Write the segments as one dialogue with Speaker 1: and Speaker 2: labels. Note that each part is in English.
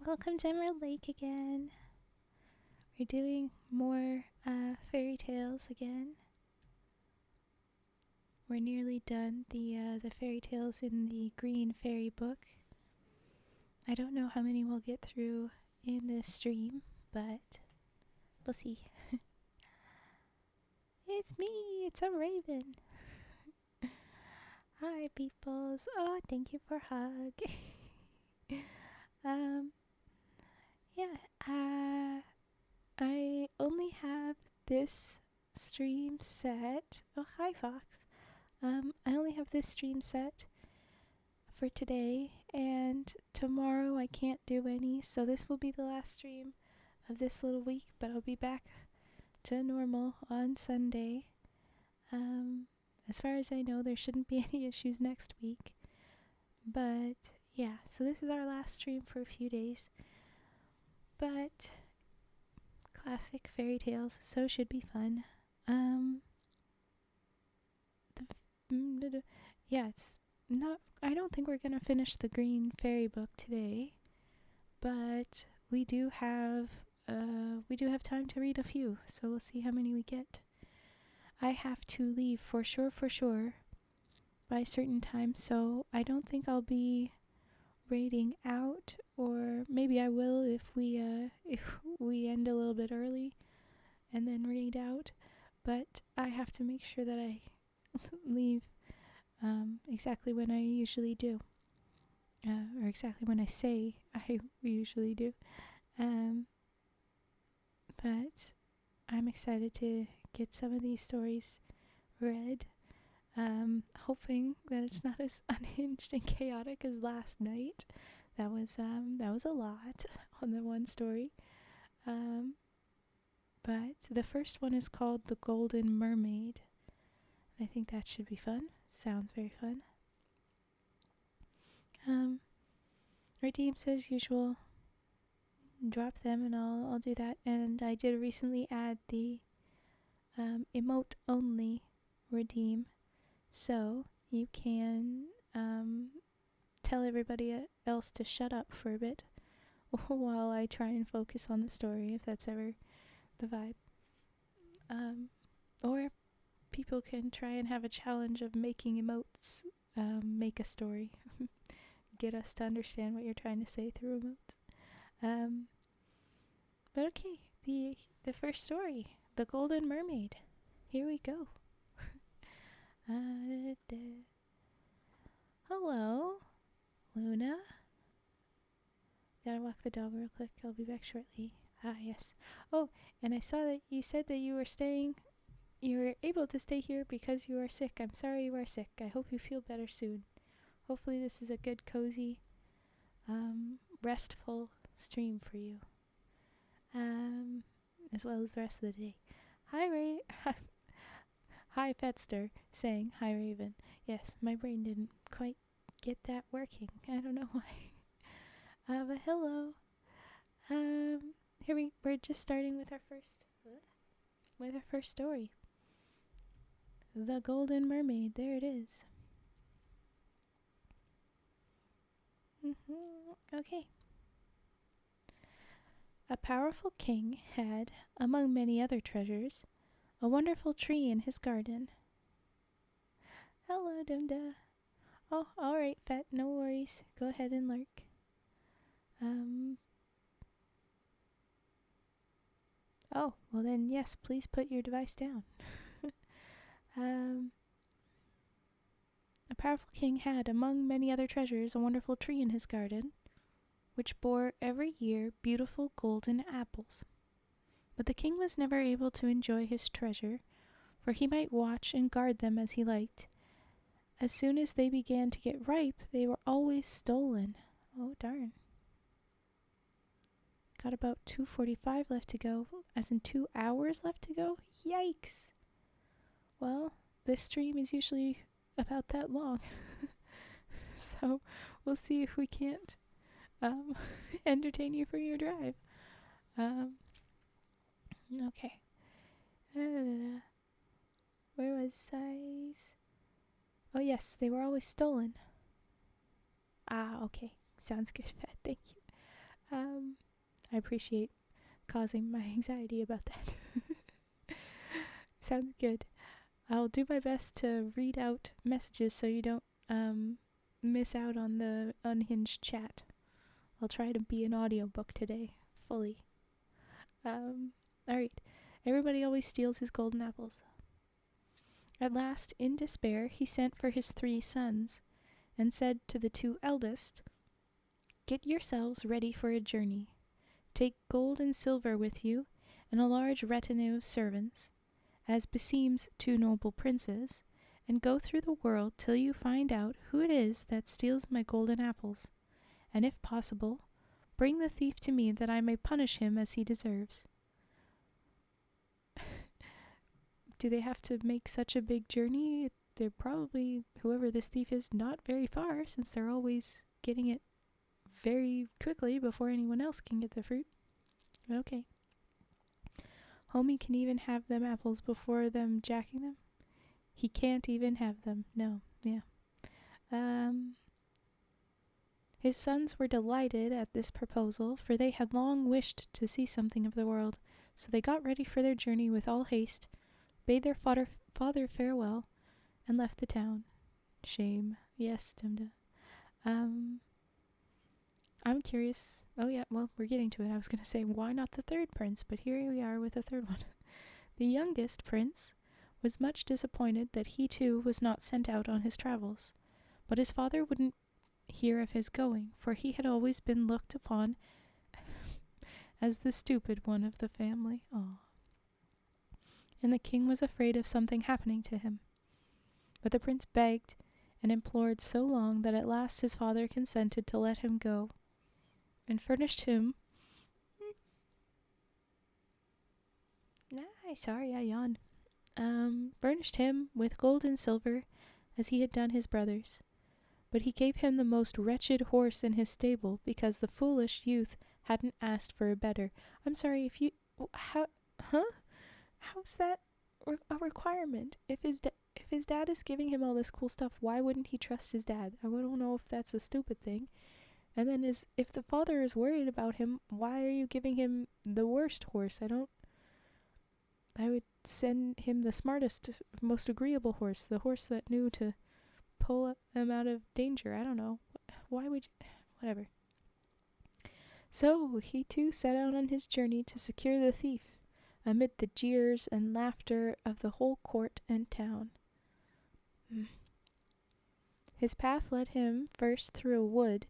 Speaker 1: Welcome to Emerald Lake again. We're doing more fairy tales again. We're nearly done the fairy tales in the Green Fairy book. I don't know how many we'll get through in this stream, but we'll see. It's me, it's a raven. Hi, peoples. Oh, thank you for a hug. I only have this stream set. Oh, hi, Fox. I only have this stream set for today, and tomorrow I can't do any, so this will be the last stream of this little week, but I'll be back to normal on Sunday. As far as I know, there shouldn't be any issues next week. But yeah, so this is our last stream for a few days. But classic fairy tales, so should be fun. Yeah, it's not. I don't think we're gonna finish the Green Fairy book today, but we do have time to read a few, so we'll see how many we get. I have to leave for sure by a certain time, so I don't think I'll be raiding out, or maybe I will if we end a little bit early and then raid out, but I have to make sure that I leave exactly when I usually do, or exactly when I say I usually do. But I'm excited to get some of these stories read. Hoping that it's not as unhinged and chaotic as last night. That was a lot on the one story. But the first one is called The Golden Mermaid. I think that should be fun. Sounds very fun. Redeems as usual. Drop them and I'll do that. And I did recently add the emote only redeem. So you can tell everybody else to shut up for a bit while I try and focus on the story, if that's ever the vibe. Or people can try and have a challenge of making emotes make a story. Get us to understand what you're trying to say through emotes. But okay, the first story, The Golden Mermaid. Here we go. Hello, Luna. Gotta walk the dog real quick. I'll be back shortly. Ah, yes. Oh, and I saw that you said that you were able to stay here because you are sick. I'm sorry you are sick. I hope you feel better soon. Hopefully this is a good, cozy, restful stream for you. As well as the rest of the day. Hi, Ray. Hi, Fetster, saying hi, Raven. Yes, my brain didn't quite get that working. I don't know why. But hello. We're just starting with our first story. The Golden Mermaid. There it is. Okay. A powerful king had, among many other treasures, a wonderful tree in his garden. Hello, Dimda. Oh, alright, Fet, no worries. Go ahead and lurk. Oh, well then, yes, please put your device down. A powerful king had, among many other treasures, a wonderful tree in his garden, which bore every year beautiful golden apples. But the king was never able to enjoy his treasure, for he might watch and guard them as he liked. As soon as they began to get ripe, they were always stolen. Oh, darn. Got about 2:45 left to go, as in 2 hours left to go? Yikes! Well, this stream is usually about that long. So we'll see if we can't entertain you for your drive. Okay. Where was size? Oh yes, they were always stolen. Ah, okay. Sounds good, Fat. Thank you. I appreciate causing my anxiety about that. Sounds good. I'll do my best to read out messages so you don't miss out on the unhinged chat. I'll try to be an audiobook today, fully. Alright. Everybody always steals his golden apples. At last, in despair, he sent for his 3 sons, and said to the 2 eldest, "Get yourselves ready for a journey. Take gold and silver with you, and a large retinue of servants, as beseems 2 noble princes, and go through the world till you find out who it is that steals my golden apples, and if possible, bring the thief to me that I may punish him as he deserves." Do they have to make such a big journey? They're probably, whoever this thief is, not very far, since they're always getting it very quickly before anyone else can get the fruit. Okay. Homie can even have them apples before them jacking them? He can't even have them. No. Yeah. His sons were delighted at this proposal, for they had long wished to see something of the world, so they got ready for their journey with all haste, bade their father farewell, and left the town. Shame. Yes, Dimda. I'm curious. Oh yeah, well, we're getting to it. I was going to say, why not the 3rd prince? But here we are with the 3rd one. The youngest prince was much disappointed that he too was not sent out on his travels, but his father wouldn't hear of his going, for he had always been looked upon as the stupid one of the family. Aww. And the king was afraid of something happening to him. But the prince begged and implored so long that at last his father consented to let him go, and furnished him I yawned. Furnished him with gold and silver, as he had done his brothers. But he gave him the most wretched horse in his stable, because the foolish youth hadn't asked for a better. I'm sorry, if you... How's that a requirement? If his dad is giving him all this cool stuff, why wouldn't he trust his dad? I don't know if that's a stupid thing. And then if the father is worried about him, why are you giving him the worst horse? I would send him the smartest, most agreeable horse, the horse that knew to pull them out of danger. I don't know. Why would you... Whatever. So he too set out on his journey to secure the thief, amid the jeers and laughter of the whole court and town. His path led him first through a wood,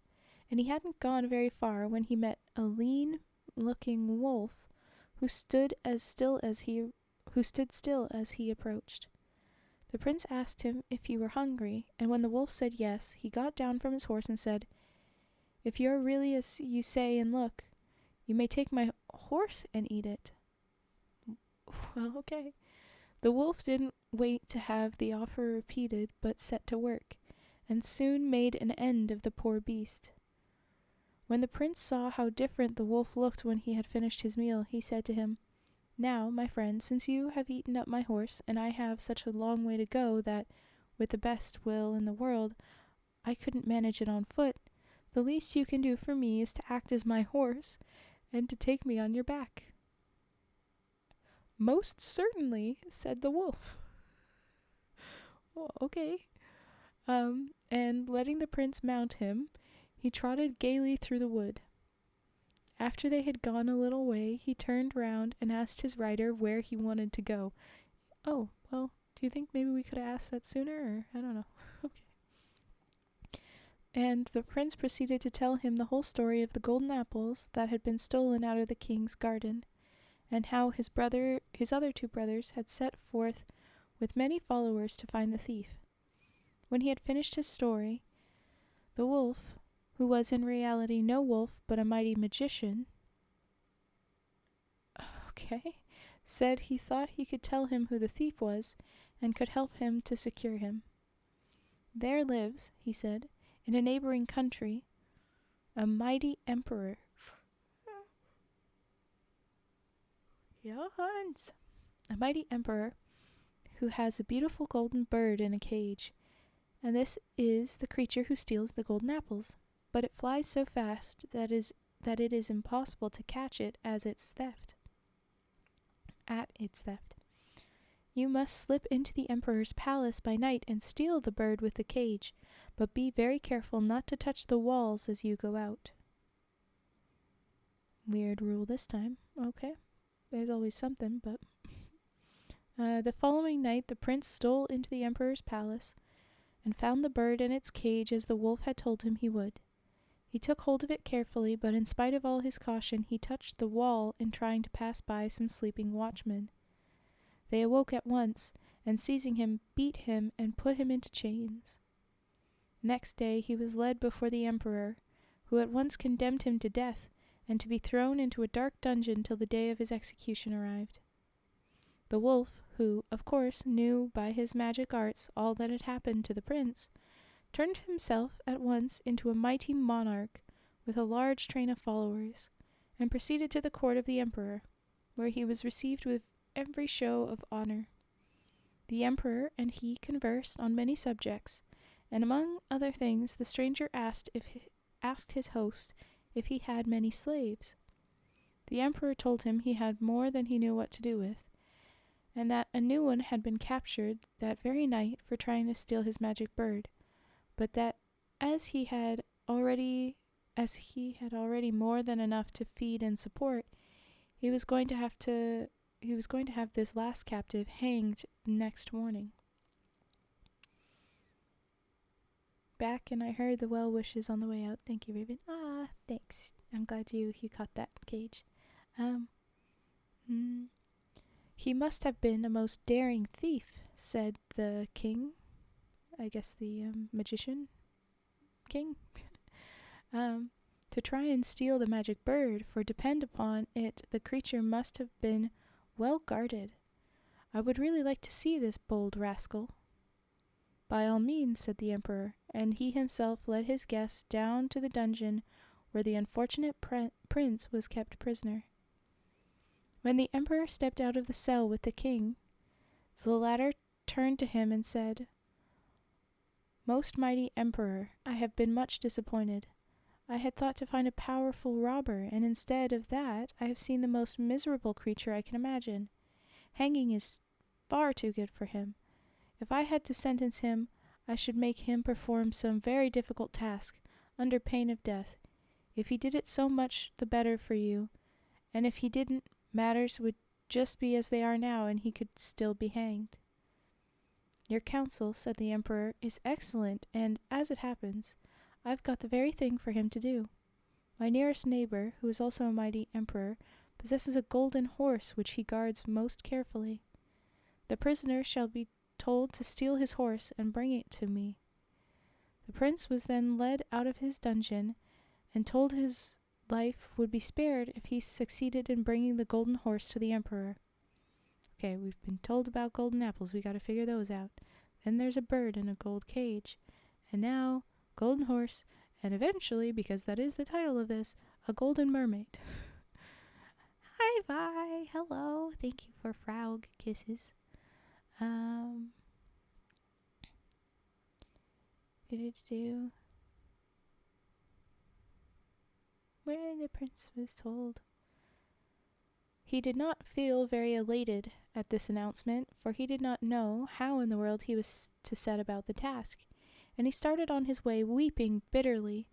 Speaker 1: and he hadn't gone very far when he met a lean-looking wolf who stood still as he approached. The prince asked him if he were hungry, and when the wolf said yes, he got down from his horse and said, "If you're really as you say and look, you may take my horse and eat it." Well, okay. The wolf didn't wait to have the offer repeated, but set to work, and soon made an end of the poor beast. When the prince saw how different the wolf looked when he had finished his meal, he said to him, "Now, my friend, since you have eaten up my horse, and I have such a long way to go that, with the best will in the world, I couldn't manage it on foot, the least you can do for me is to act as my horse, and to take me on your back." "Most certainly," said the wolf. Well, okay. And letting the prince mount him, he trotted gaily through the wood. After they had gone a little way, he turned round and asked his rider where he wanted to go. Oh, well, do you think maybe we could have asked that sooner, or I don't know. Okay. And the prince proceeded to tell him the whole story of the golden apples that had been stolen out of the king's garden, and how his other 2 brothers had set forth with many followers to find the thief. When he had finished his story, the wolf, who was in reality no wolf but a mighty magician, said he thought he could tell him who the thief was, and could help him to secure him. "There lives," he said, "in a neighboring country, a mighty emperor." Hans. "A mighty emperor who has a beautiful golden bird in a cage, and this is the creature who steals the golden apples. But it flies so fast that that it is impossible to catch it at its theft. You must slip into the emperor's palace by night and steal the bird with the cage, but be very careful not to touch the walls as you go out. Weird rule this time. Okay. There's always something, but... the following night the prince stole into the emperor's palace and found the bird in its cage as the wolf had told him he would. He took hold of it carefully, but in spite of all his caution he touched the wall in trying to pass by some sleeping watchmen. They awoke at once, and seizing him, beat him and put him into chains. Next day he was led before the emperor, who at once condemned him to death, and to be thrown into a dark dungeon till the day of his execution arrived. The wolf, who, of course, knew by his magic arts all that had happened to the prince, turned himself at once into a mighty monarch with a large train of followers, and proceeded to the court of the emperor, where he was received with every show of honor. The emperor and he conversed on many subjects, and among other things the stranger asked his host if he had many slaves. The emperor told him he had more than he knew what to do with, and that a new one had been captured that very night for trying to steal his magic bird, but that as he had already more than enough to feed and support, he was going to have this last captive hanged next morning. Back, and I heard the well wishes on the way out. Thank you, Raven. Ah, thanks. I'm glad you caught that cage. He must have been a most daring thief, said the king. I guess the magician king. To try and steal the magic bird, for depend upon it the creature must have been well guarded. I would really like to see this bold rascal. By all means, said the emperor, and he himself led his guests down to the dungeon where the unfortunate prince was kept prisoner. When the emperor stepped out of the cell with the king, the latter turned to him and said, "Most mighty emperor, I have been much disappointed. I had thought to find a powerful robber, and instead of that I have seen the most miserable creature I can imagine. Hanging is far too good for him. If I had to sentence him, I should make him perform some very difficult task, under pain of death. If he did it, so much the better for you, and if he didn't, matters would just be as they are now, and he could still be hanged." "Your counsel," said the emperor, "is excellent, and, as it happens, I've got the very thing for him to do. My nearest neighbor, who is also a mighty emperor, possesses a golden horse which he guards most carefully. The prisoner shall be told to steal his horse and bring it to me." The prince was then led out of his dungeon, and told his life would be spared if he succeeded in bringing the golden horse to the emperor. Okay, we've been told about golden apples. We gotta figure those out. Then there's a bird in a gold cage. And now, golden horse, and eventually, because that is the title of this, a golden mermaid. Hi, Vi. Hello. Thank you for frog kisses. Where the prince was told. He did not feel very elated at this announcement, for he did not know how in the world he was to set about the task, and he started on his way weeping bitterly,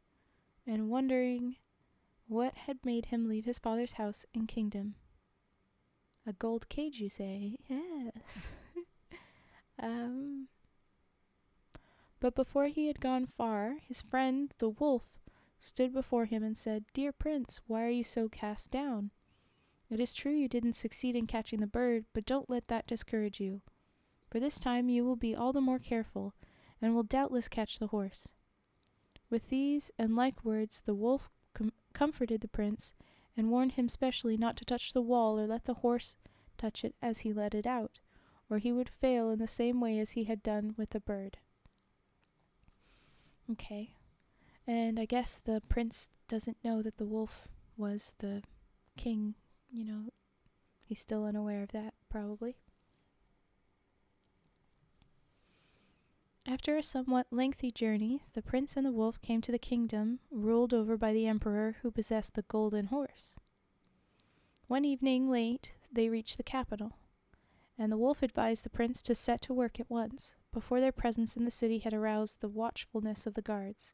Speaker 1: and wondering what had made him leave his father's house and kingdom. A gold cage, you say? Yes. But before he had gone far, his friend, the wolf, stood before him and said, "Dear prince, why are you so cast down? It is true you didn't succeed in catching the bird, but don't let that discourage you. For this time you will be all the more careful, and will doubtless catch the horse." With these and like words the wolf comforted the prince, and warned him specially not to touch the wall or let the horse touch it as he let it out, or he would fail in the same way as he had done with the bird. Okay. And I guess the prince doesn't know that the wolf was the king, he's still unaware of that, probably. After a somewhat lengthy journey, the prince and the wolf came to the kingdom ruled over by the emperor who possessed the golden horse. One evening late, they reached the capital, and the wolf advised the prince to set to work at once, before their presence in the city had aroused the watchfulness of the guards.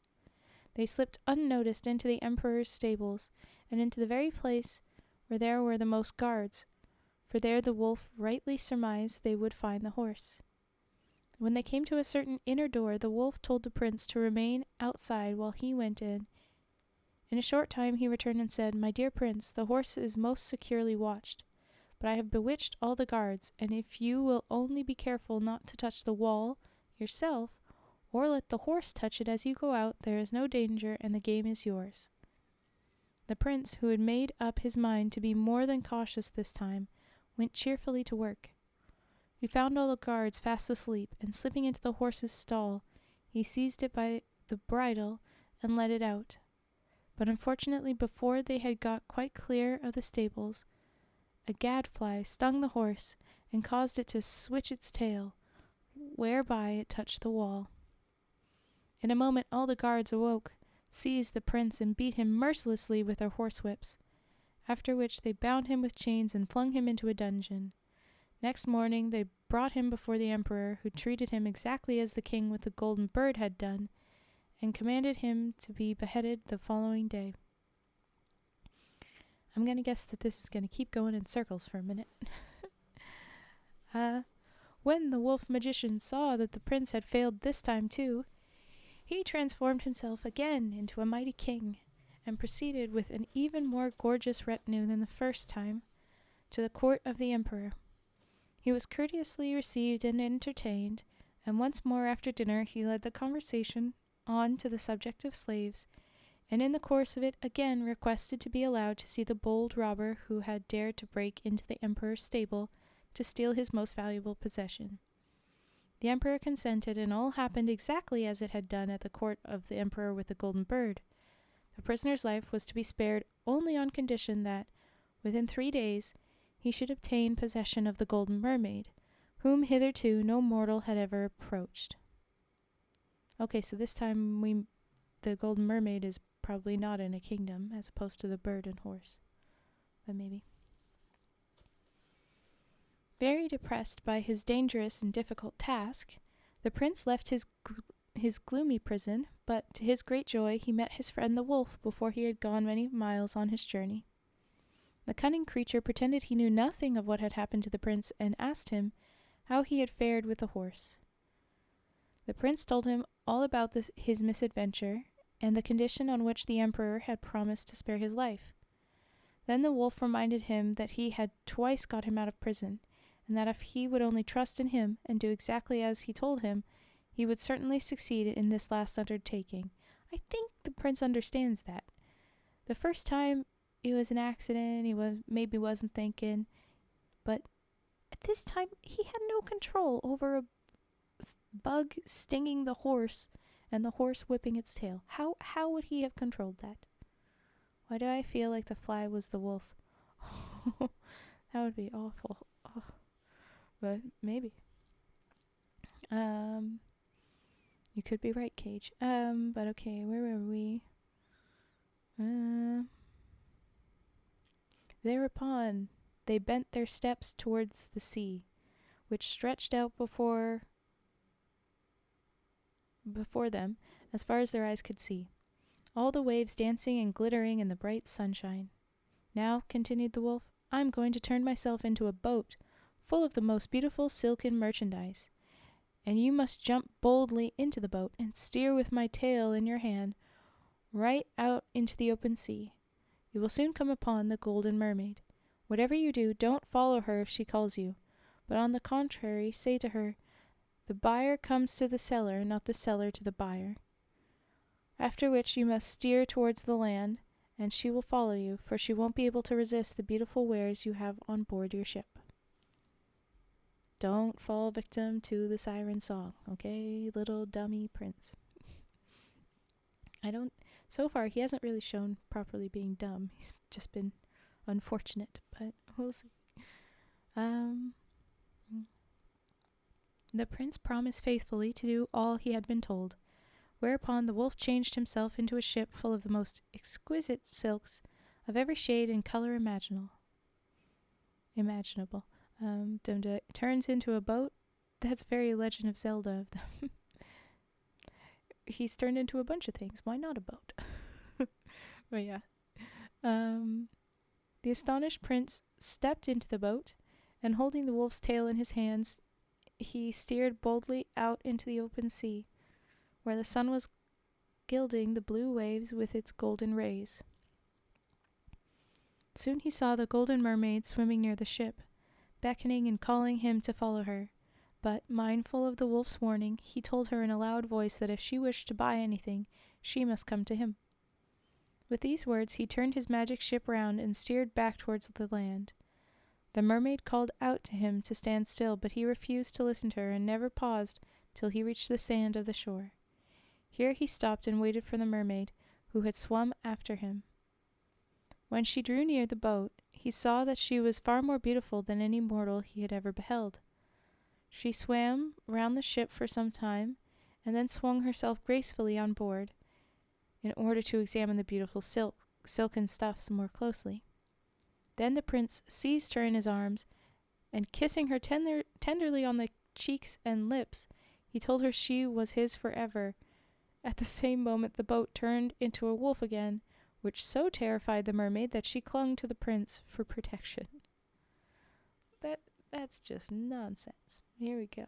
Speaker 1: They slipped unnoticed into the emperor's stables, and into the very place where there were the most guards, for there the wolf rightly surmised they would find the horse. When they came to a certain inner door, the wolf told the prince to remain outside while he went in. In a short time he returned and said, "My dear prince, the horse is most securely watched, but I have bewitched all the guards, and if you will only be careful not to touch the wall yourself, or let the horse touch it as you go out, there is no danger, and the game is yours." The prince, who had made up his mind to be more than cautious this time, went cheerfully to work. He found all the guards fast asleep, and slipping into the horse's stall, he seized it by the bridle and led it out. But unfortunately, before they had got quite clear of the stables, a gadfly stung the horse and caused it to switch its tail, whereby it touched the wall. In a moment all the guards awoke, seized the prince, and beat him mercilessly with their horsewhips, after which they bound him with chains and flung him into a dungeon. Next morning they brought him before the emperor, who treated him exactly as the king with the golden bird had done, and commanded him to be beheaded the following day. I'm going to guess that this is going to keep going in circles for a minute. When the wolf magician saw that the prince had failed this time too, he transformed himself again into a mighty king, and proceeded with an even more gorgeous retinue than the first time to the court of the emperor. He was courteously received and entertained, and once more after dinner he led the conversation on to the subject of slaves, and in the course of it again requested to be allowed to see the bold robber who had dared to break into the emperor's stable to steal his most valuable possession. The emperor consented, and all happened exactly as it had done at the court of the emperor with the golden bird. The prisoner's life was to be spared only on condition that, within 3 days, he should obtain possession of the Golden Mermaid, whom hitherto no mortal had ever approached. Okay, so this time the Golden Mermaid is probably not in a kingdom, as opposed to the bird and horse. But maybe. Very depressed by his dangerous and difficult task, the prince left his gloomy prison, but to his great joy he met his friend the wolf before he had gone many miles on his journey. The cunning creature pretended he knew nothing of what had happened to the prince, and asked him how he had fared with the horse. The prince told him all about his misadventure, and the condition on which the emperor had promised to spare his life. Then the wolf reminded him that he had twice got him out of prison, and that if he would only trust in him and do exactly as he told him, he would certainly succeed in this last undertaking. I think the prince understands that. The first time it was an accident, he wasn't thinking, but at this time he had no control over a bug stinging the horse and the horse whipping its tail. How would he have controlled that? Why do I feel like the fly was the wolf? That would be awful. Oh. But maybe. You could be right, Cage. But okay, where were we? Thereupon they bent their steps towards the sea, which stretched out before them as far as their eyes could see, all the waves dancing and glittering in the bright sunshine. "Now," continued the wolf, "I'm going to turn myself into a boat, full of the most beautiful silken merchandise, and you must jump boldly into the boat and steer with my tail in your hand right out into the open sea. You will soon come upon the Golden Mermaid. Whatever you do, don't follow her if she calls you, but on the contrary say to her, 'The buyer comes to the seller, not the seller to the buyer.' After which you must steer towards the land, and she will follow you, for she won't be able to resist the beautiful wares you have on board your ship. Don't fall victim to the siren song, okay, little dummy prince." So far he hasn't really shown properly being dumb. He's just been unfortunate, but we'll see. The prince promised faithfully to do all he had been told, whereupon the wolf changed himself into a ship full of the most exquisite silks of every shade and color imaginable. Turns into a boat. That's very Legend of Zelda of them. He's turned into a bunch of things. Why not a boat? But yeah. The astonished prince stepped into the boat, and holding the wolf's tail in his hands, he steered boldly out into the open sea, where the sun was gilding the blue waves with its golden rays. Soon he saw the Golden Mermaid swimming near the ship, beckoning and calling him to follow her. But, mindful of the wolf's warning, he told her in a loud voice that if she wished to buy anything, she must come to him. With these words, he turned his magic ship round and steered back towards the land. The mermaid called out to him to stand still, but he refused to listen to her and never paused till he reached the sand of the shore. Here he stopped and waited for the mermaid, who had swum after him. When she drew near the boat, he saw that she was far more beautiful than any mortal he had ever beheld. She swam round the ship for some time, and then swung herself gracefully on board, in order to examine the beautiful silken stuffs more closely. Then the prince seized her in his arms, and kissing her tenderly on the cheeks and lips, he told her she was his forever. At the same moment the boat turned into a wolf again, which so terrified the mermaid that she clung to the prince for protection. That's just nonsense. Here we go.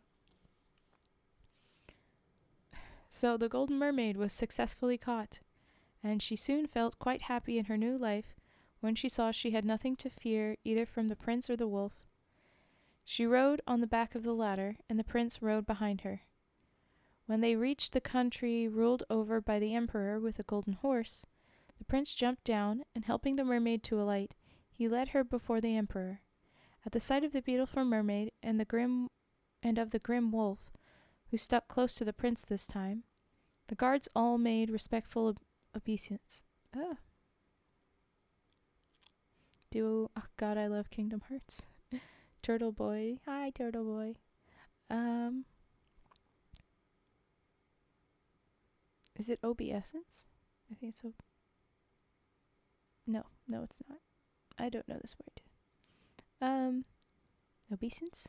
Speaker 1: So the Golden Mermaid was successfully caught, and she soon felt quite happy in her new life when she saw she had nothing to fear either from the prince or the wolf. She rode on the back of the latter, and the prince rode behind her. When they reached the country ruled over by the emperor with a golden horse, the prince jumped down, and helping the mermaid to alight, he led her before the emperor. At the sight of the beautiful mermaid and of the grim wolf, who stuck close to the prince this time, the guards all made respectful obeisance. Oh God, I love Kingdom Hearts. Turtle Boy. Hi, Turtle Boy. Is it obeisance? I think it's No, it's not. I don't know this word. Obeisance?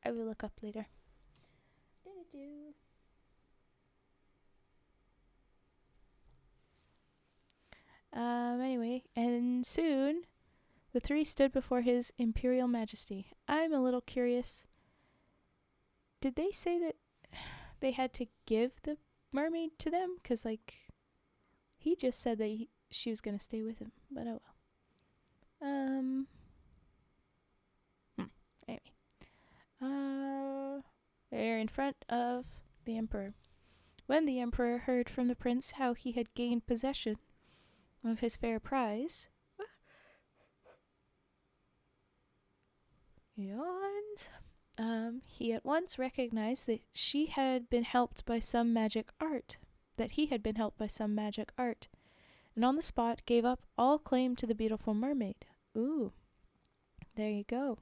Speaker 1: I will look up later. Anyway, and soon the three stood before his imperial majesty. I'm a little curious. Did they say that they had to give the mermaid to them? Because, he just said that she was going to stay with him, but oh well. Anyway. They're in front of the emperor. When the emperor heard from the prince how he had gained possession of his fair prize, he at once recognized that he had been helped by some magic art, and on the spot gave up all claim to the beautiful mermaid. Ooh, there you go.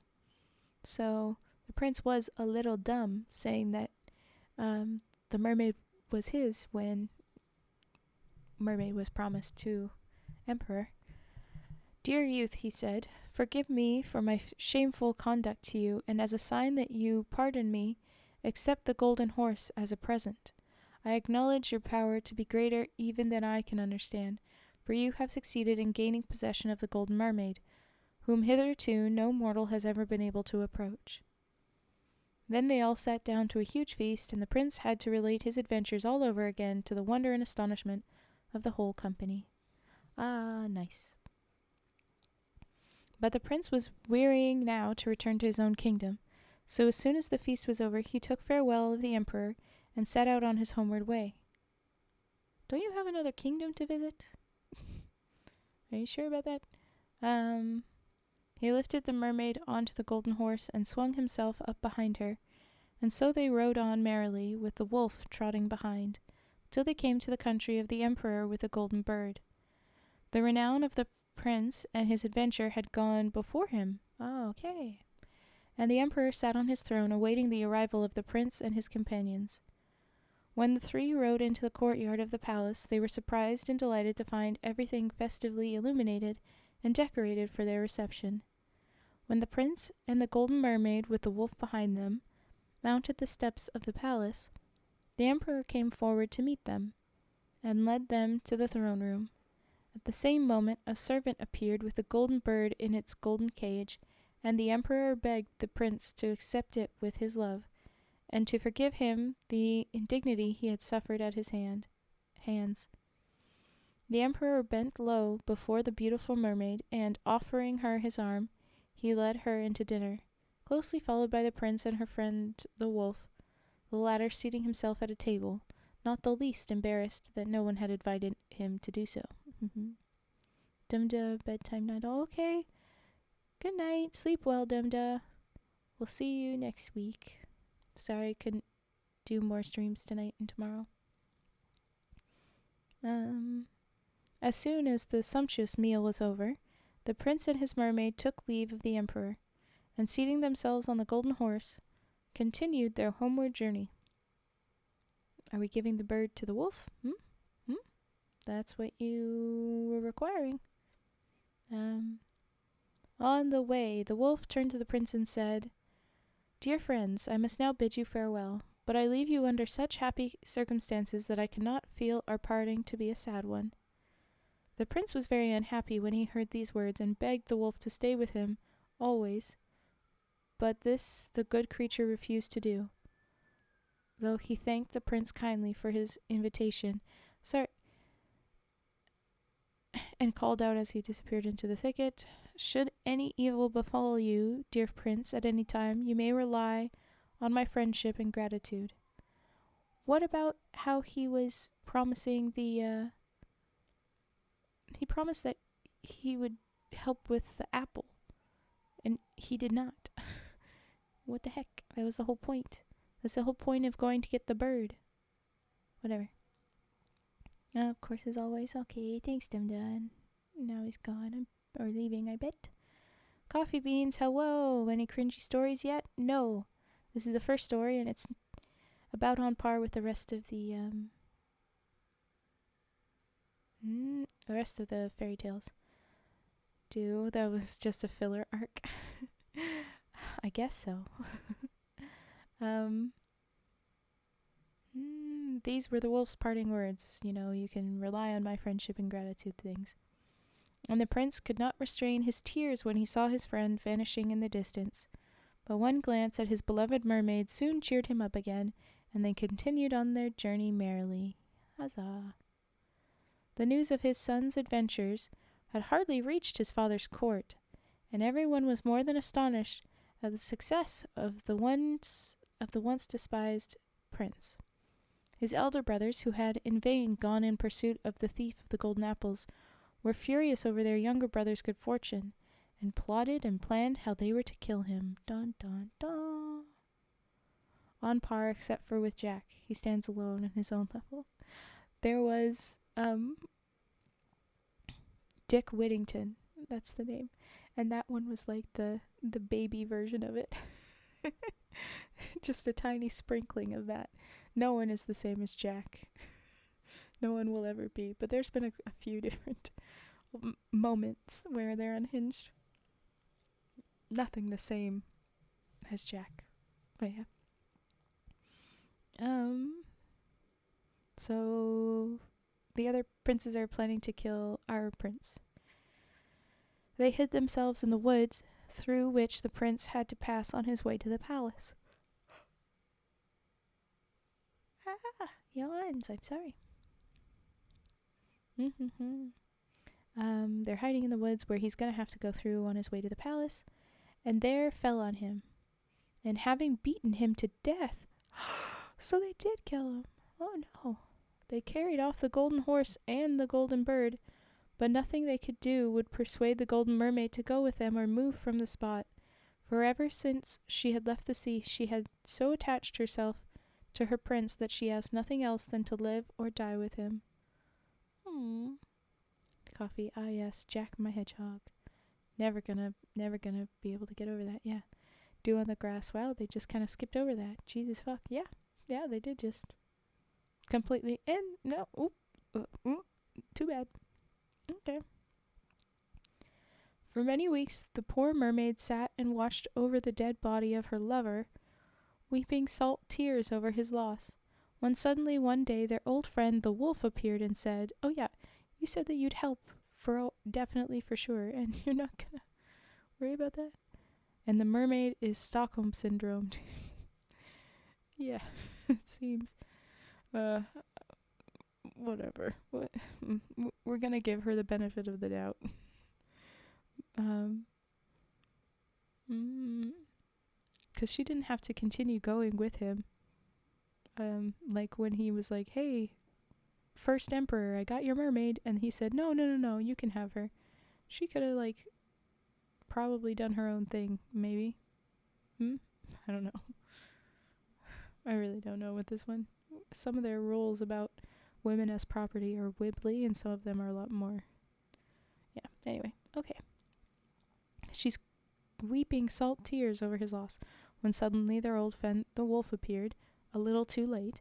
Speaker 1: So the prince was a little dumb, saying that the mermaid was his when mermaid was promised to emperor. Dear youth, he said, forgive me for my shameful conduct to you, and as a sign that you pardon me, accept the golden horse as a present. I acknowledge your power to be greater even than I can understand, for you have succeeded in gaining possession of the Golden Mermaid, whom hitherto no mortal has ever been able to approach. Then they all sat down to a huge feast, and the prince had to relate his adventures all over again, to the wonder and astonishment of the whole company. Ah, nice. But the prince was wearying now to return to his own kingdom, so as soon as the feast was over, he took farewell of the emperor and set out on his homeward way. Don't you have another kingdom to visit? Are you sure about that? He lifted the mermaid onto the golden horse and swung himself up behind her, and so they rode on merrily, with the wolf trotting behind, till they came to the country of the emperor with the golden bird. The renown of the prince and his adventure had gone before him. Oh, okay. and the emperor sat on his throne awaiting the arrival of the prince and his companions. When the three rode into the courtyard of the palace, they were surprised and delighted to find everything festively illuminated and decorated for their reception. When the prince and the Golden Mermaid, with the wolf behind them, mounted the steps of the palace, the emperor came forward to meet them, and led them to the throne room. At the same moment a servant appeared with a golden bird in its golden cage, and the emperor begged the prince to accept it with his love, and to forgive him the indignity he had suffered at his hands. The emperor bent low before the beautiful mermaid, and, offering her his arm, he led her into dinner, closely followed by the prince and her friend the wolf, the latter seating himself at a table, not the least embarrassed that no one had invited him to do so. Dumda, bedtime night. Oh, okay. Good night. Sleep well, Dumda. We'll see you next week. Sorry I couldn't do more streams tonight and tomorrow. As soon as the sumptuous meal was over, the prince and his mermaid took leave of the emperor, and seating themselves on the golden horse, continued their homeward journey. Are we giving the bird to the wolf? That's what you were requiring. On the way, the wolf turned to the prince and said, "Dear friends, I must now bid you farewell, but I leave you under such happy circumstances that I cannot feel our parting to be a sad one." The prince was very unhappy when he heard these words, and begged the wolf to stay with him always, but this the good creature refused to do, though he thanked the prince kindly for his invitation, and called out as he disappeared into the thicket, "Should any evil befall you, dear prince, at any time, you may rely on my friendship and gratitude." What about how he was promising he promised that he would help with the apple, and he did not. What the heck? That was the whole point. That's the whole point of going to get the bird. Whatever. Of course, as always. Okay, thanks, Dimda. Now he's gone, or leaving, I bet. Coffee Beans, hello. Any cringy stories yet? No. This is the first story, and it's about on par with the rest of the fairy tales. That was just a filler arc. I guess so. These were the wolf's parting words. You can rely on my friendship and gratitude things. And the prince could not restrain his tears when he saw his friend vanishing in the distance. But one glance at his beloved mermaid soon cheered him up again, and they continued on their journey merrily. Huzzah! The news of his son's adventures had hardly reached his father's court, and everyone was more than astonished at the success of the once despised prince. His elder brothers, who had in vain gone in pursuit of the thief of the golden apples, were furious over their younger brother's good fortune, and plotted and planned how they were to kill him. Dun dun dun. On par, except for with Jack. He stands alone in his own level. There was Dick Whittington. That's the name. And that one was like the baby version of it. Just a tiny sprinkling of that. No one is the same as Jack. No one will ever be. But there's been a few different moments where they're unhinged. Nothing the same as Jack. But yeah. So the other princes are planning to kill our prince. They hid themselves in the woods, through which the prince had to pass on his way to the palace. Yawns, I'm sorry. They're hiding in the woods where he's going to have to go through on his way to the palace, and there fell on him, and having beaten him to death, so they did kill him. Oh no. They carried off the golden horse and the golden bird, but nothing they could do would persuade the Golden Mermaid to go with them or move from the spot, for ever since she had left the sea she had so attached herself to her prince that she asked nothing else than to live or die with him. Coffee, yes, Jack my Hedgehog. Never gonna be able to get over that, yeah. do on the grass. Wow, they just kind of skipped over that. Jesus fuck. Yeah, they did just completely. And no, too bad. Okay. For many weeks, the poor mermaid sat and watched over the dead body of her lover, weeping salt tears over his loss. When suddenly one day their old friend the wolf appeared and said, "Oh yeah, you said that you'd help definitely for sure, and you're not gonna worry about that?" And the mermaid is Stockholm syndromed. Yeah, it seems. Whatever. We're gonna give her the benefit of the doubt. Because she didn't have to continue going with him. Like when he was like, "Hey, first emperor, I got your mermaid," and he said, No, you can have her. She could have like probably done her own thing, maybe. I don't know. I really don't know with this one. Some of their rules about women as property are wibbly, and some of them are a lot more. Yeah. Anyway, okay. She's weeping salt tears over his loss when suddenly their old friend the wolf appeared, a little too late,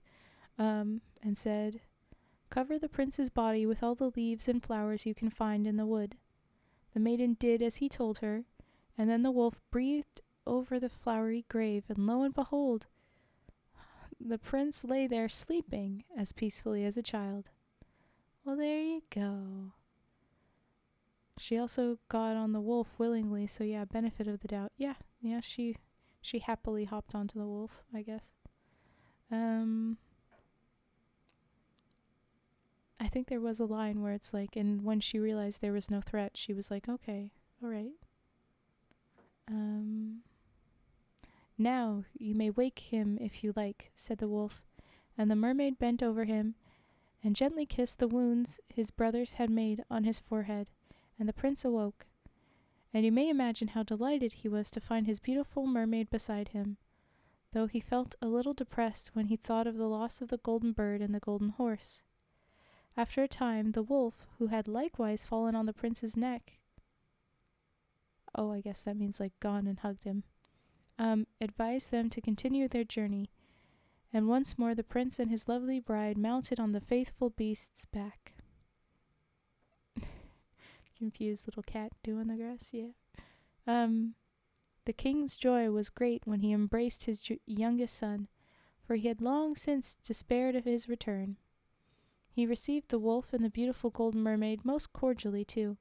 Speaker 1: and said, "Cover the prince's body with all the leaves and flowers you can find in the wood." The maiden did as he told her, and then the wolf breathed over the flowery grave, and lo and behold, the prince lay there sleeping as peacefully as a child. Well, there you go. She also got on the wolf willingly, so yeah, benefit of the doubt. Yeah, she happily hopped onto the wolf, I guess. I think there was a line where it's like, and when she realized there was no threat, she was like, "Okay, all right. Now you may wake him if you like," said the wolf, and the mermaid bent over him and gently kissed the wounds his brothers had made on his forehead, and the prince awoke. And you may imagine how delighted he was to find his beautiful mermaid beside him, though he felt a little depressed when he thought of the loss of the golden bird and the golden horse. After a time, the wolf, who had likewise fallen on the prince's neck, I guess that means like gone and hugged him, advised them to continue their journey, and once more the prince and his lovely bride mounted on the faithful beast's back. Confused little cat doing the grass, yeah. The king's joy was great when he embraced his youngest son, for he had long since despaired of his return. He received the wolf and the beautiful golden mermaid most cordially too,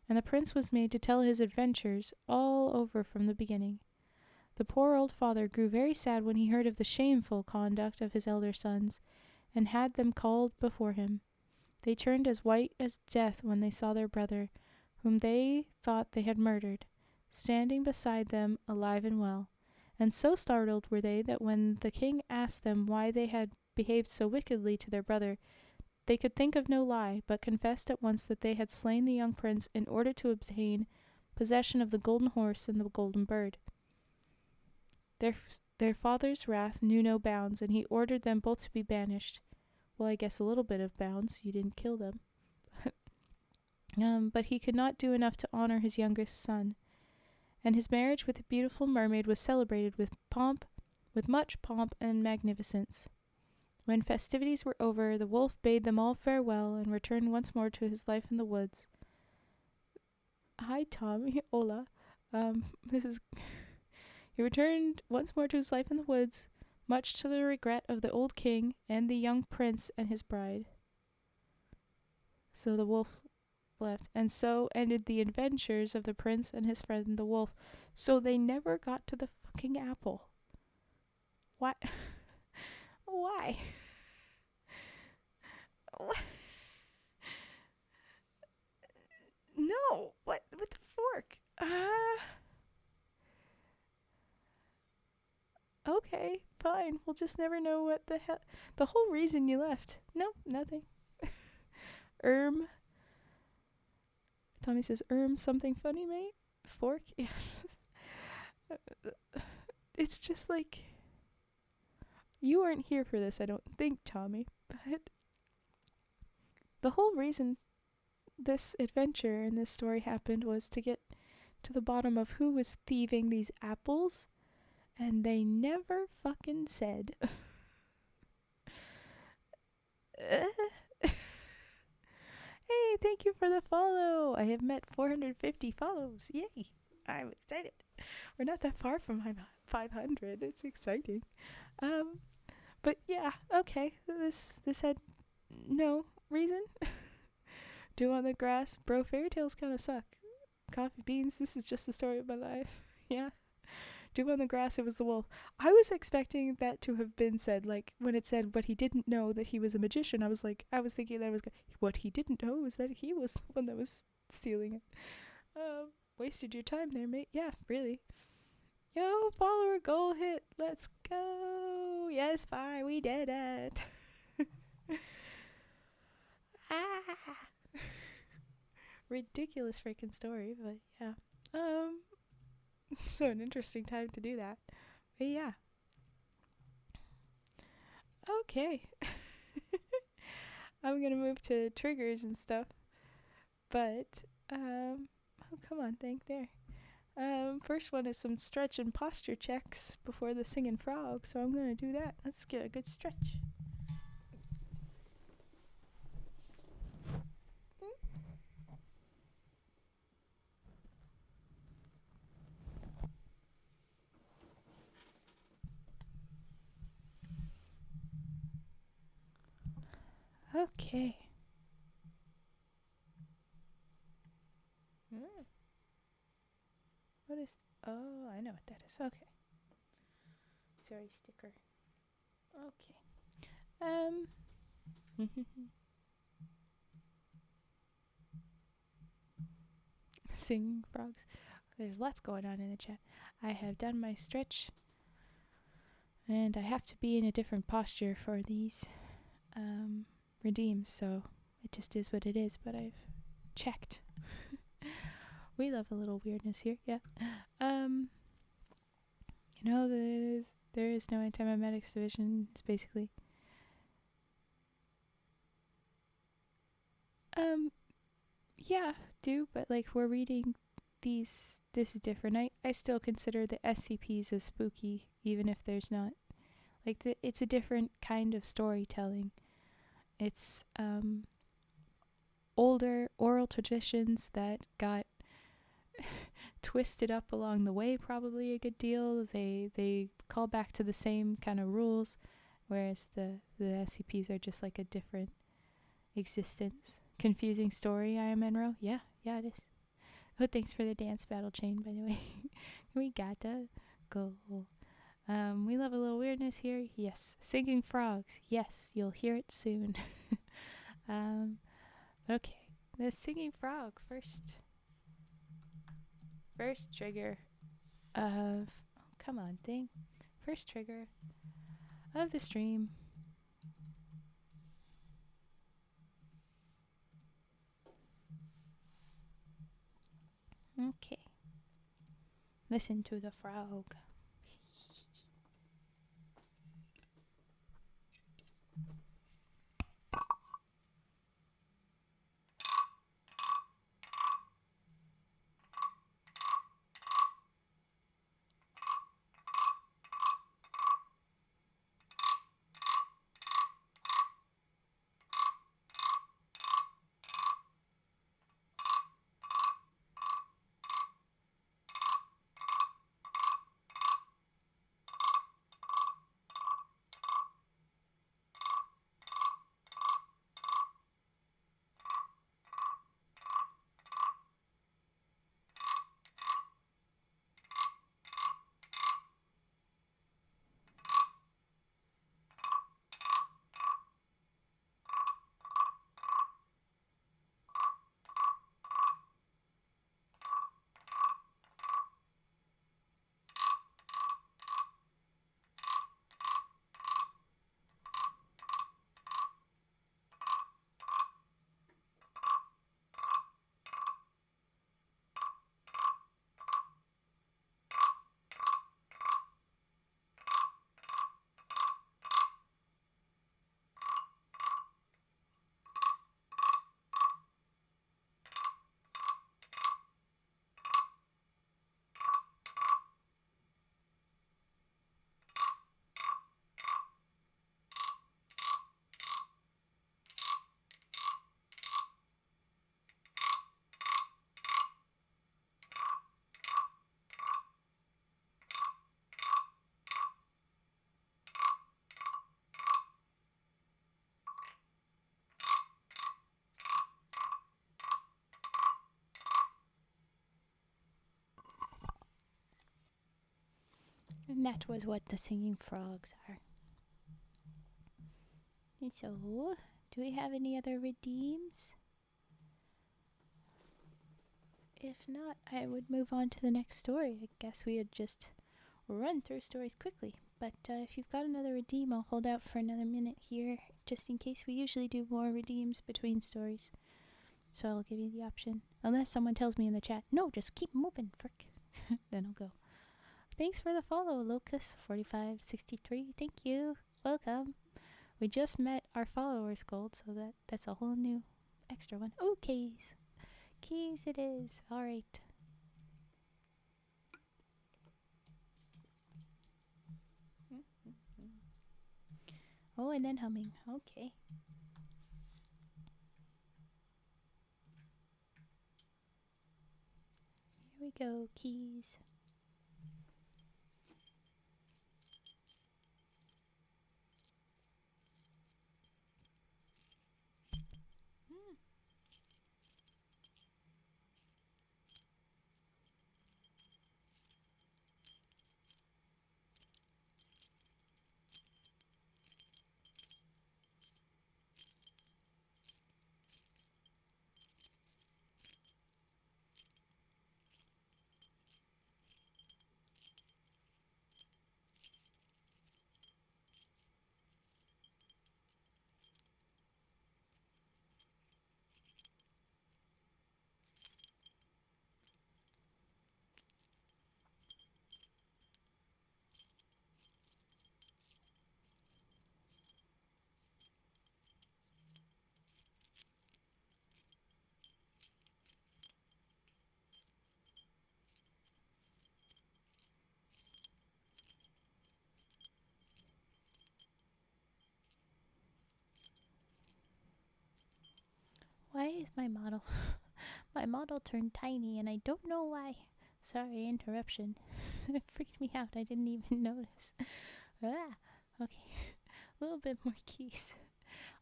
Speaker 1: and the prince was made to tell his adventures all over from the beginning. The poor old father grew very sad when he heard of the shameful conduct of his elder sons, and had them called before him. They turned as white as death when they saw their brother, whom they thought they had murdered, standing beside them alive and well, and so startled were they that when the king asked them why they had behaved so wickedly to their brother, they could think of no lie, but confessed at once that they had slain the young prince in order to obtain possession of the golden horse and the golden bird. Their father's wrath knew no bounds, and he ordered them both to be banished. Well, I guess a little bit of bounds. You didn't kill them. But he could not do enough to honor his youngest son, and his marriage with the beautiful mermaid was celebrated with much pomp and magnificence. When festivities were over, the wolf bade them all farewell and returned once more to his life in the woods. Hi, Tommy. Hola. He returned once more to his life in the woods, much to the regret of the old king and the young prince and his bride. So the wolf left, and so ended the adventures of the prince and his friend the wolf. So they never got to the fucking apple. Why? Why? What? No. What? With the fork? Okay, fine. We'll just never know what the hell. The whole reason you left. No, nothing. Tommy says, something funny, mate? Fork? Yeah. It's just like, you weren't here for this, I don't think, Tommy. But the whole reason this adventure and this story happened was to get to the bottom of who was thieving these apples And they never fucking said. Hey, thank you for the follow. I have met 450 follows. Yay. I'm excited. We're not that far from my 500. It's exciting. Um, but yeah, okay. This had no reason. Dew on the grass. Bro, fairy tales kind of suck. Coffee beans, this is just the story of my life. Yeah. Dew on the grass, it was the wolf. I was expecting that to have been said, like, when it said, but he didn't know that he was a magician. I was thinking that what he didn't know was that he was the one that was stealing it. Wasted your time there, mate. Yeah, really. Yo, follower goal hit. Let's go. Yes, bye. We did it. Ah. Ridiculous freaking story, but yeah. So an interesting time to do that. But yeah. Okay. I'm gonna move to triggers and stuff. But oh come on, thank there. First one is some stretch and posture checks before the singing frog, so I'm gonna do that. Let's get a good stretch. Okay. What is... Oh, I know what that is. Okay. Sorry, sticker. Okay. Singing frogs. There's lots going on in the chat. I have done my stretch, and I have to be in a different posture for these redeems, so it just is what it is, but I've checked. We love a little weirdness here, yeah. You know, there is no anti-memetics division. It's basically yeah, but like we're reading these, this is different. I still consider the SCPs as spooky, even if there's not, like, it's a different kind of storytelling. It's older oral traditions that got twisted up along the way, probably a good deal. They call back to the same kind of rules, whereas the SCPs are just like a different existence. Confusing story, I am Enro. Yeah, it is. Oh, thanks for the dance battle chain, by the way. We gotta go. We love a little weirdness here. Yes. Singing frogs. Yes, you'll hear it soon. Okay. The singing frog first trigger of... Oh, come on, thing. First trigger of the stream. Okay. Listen to the frog. That was what the singing frogs are. So, do we have any other redeems? If not, I would move on to the next story. I guess we would just run through stories quickly. But if you've got another redeem, I'll hold out for another minute here, just in case. We usually do more redeems between stories. So I'll give you the option. Unless someone tells me in the chat, no, just keep moving, frick. Then I'll go. Thanks for the follow, Locus4563. Thank you. Welcome. We just met our followers gold, so that's a whole new extra one. Oh, keys. Keys it is. Alright. Oh, and then humming. Okay. Here we go, keys. Why is my model my model turned tiny and I don't know why. Sorry, interruption. It freaked me out. I didn't even notice. Okay. A little bit more keys.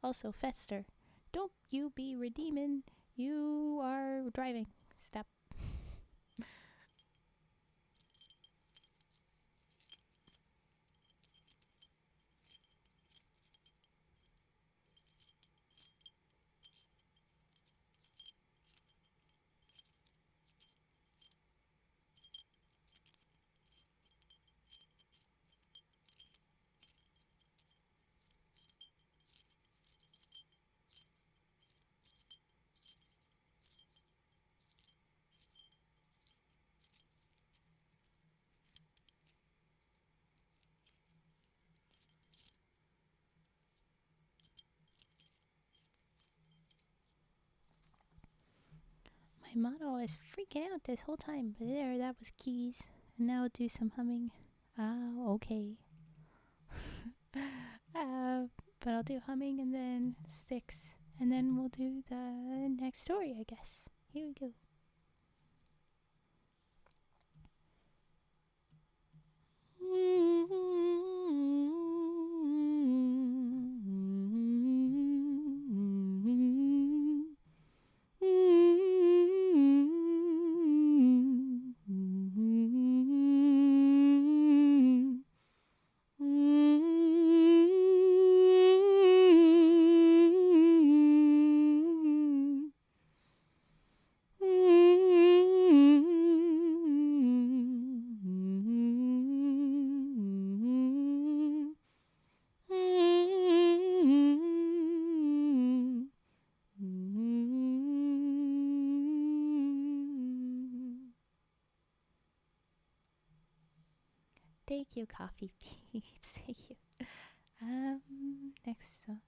Speaker 1: Also, Fetster, don't you be redeeming. You are driving. Stop. My model is freaking out this whole time, but there, that was keys. And now I'll do some humming. Okay. But I'll do humming and then sticks. And then we'll do the next story, I guess. Here we go. Thank you, Coffee Beats. Thank you. Next song.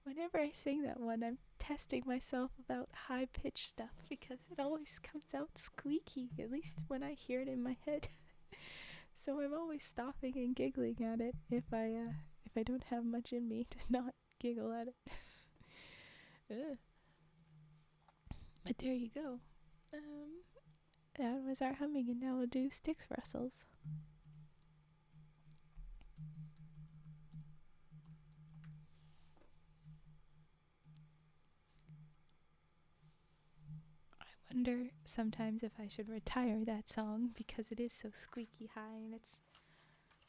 Speaker 1: Whenever I sing that one, I'm testing myself about high-pitched stuff because it always comes out squeaky, at least when I hear it in my head. So I'm always stopping and giggling at it if I don't have much in me to not giggle at it. Ugh. But there you go. That was our humming, and now we'll do sticks rustles. I wonder sometimes if I should retire that song because it is so squeaky high and it's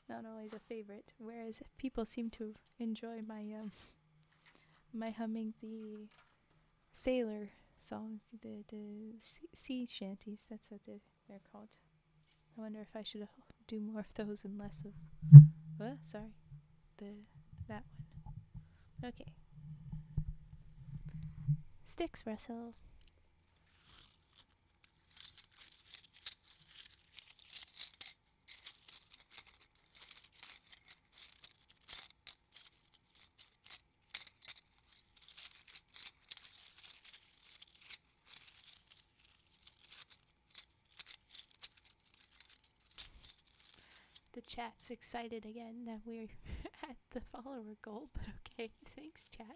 Speaker 1: not always a favorite. Whereas people seem to enjoy my humming the sailor song, the sea shanties. That's what they're called. I wonder if I should do more of those and less of sorry, that one. Okay. Sticks rustle. The chat's excited again that we're at the follower goal, but okay, thanks chat.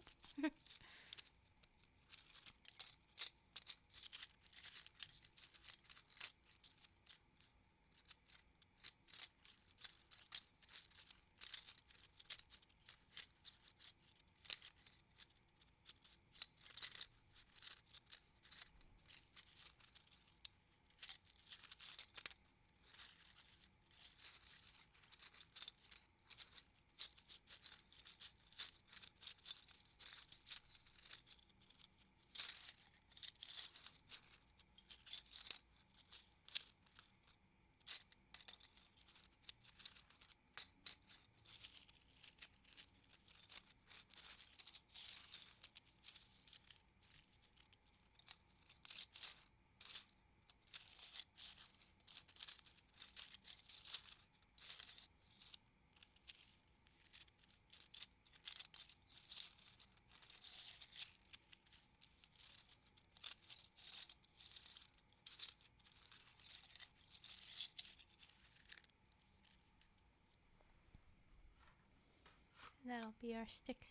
Speaker 1: That'll be our sticks.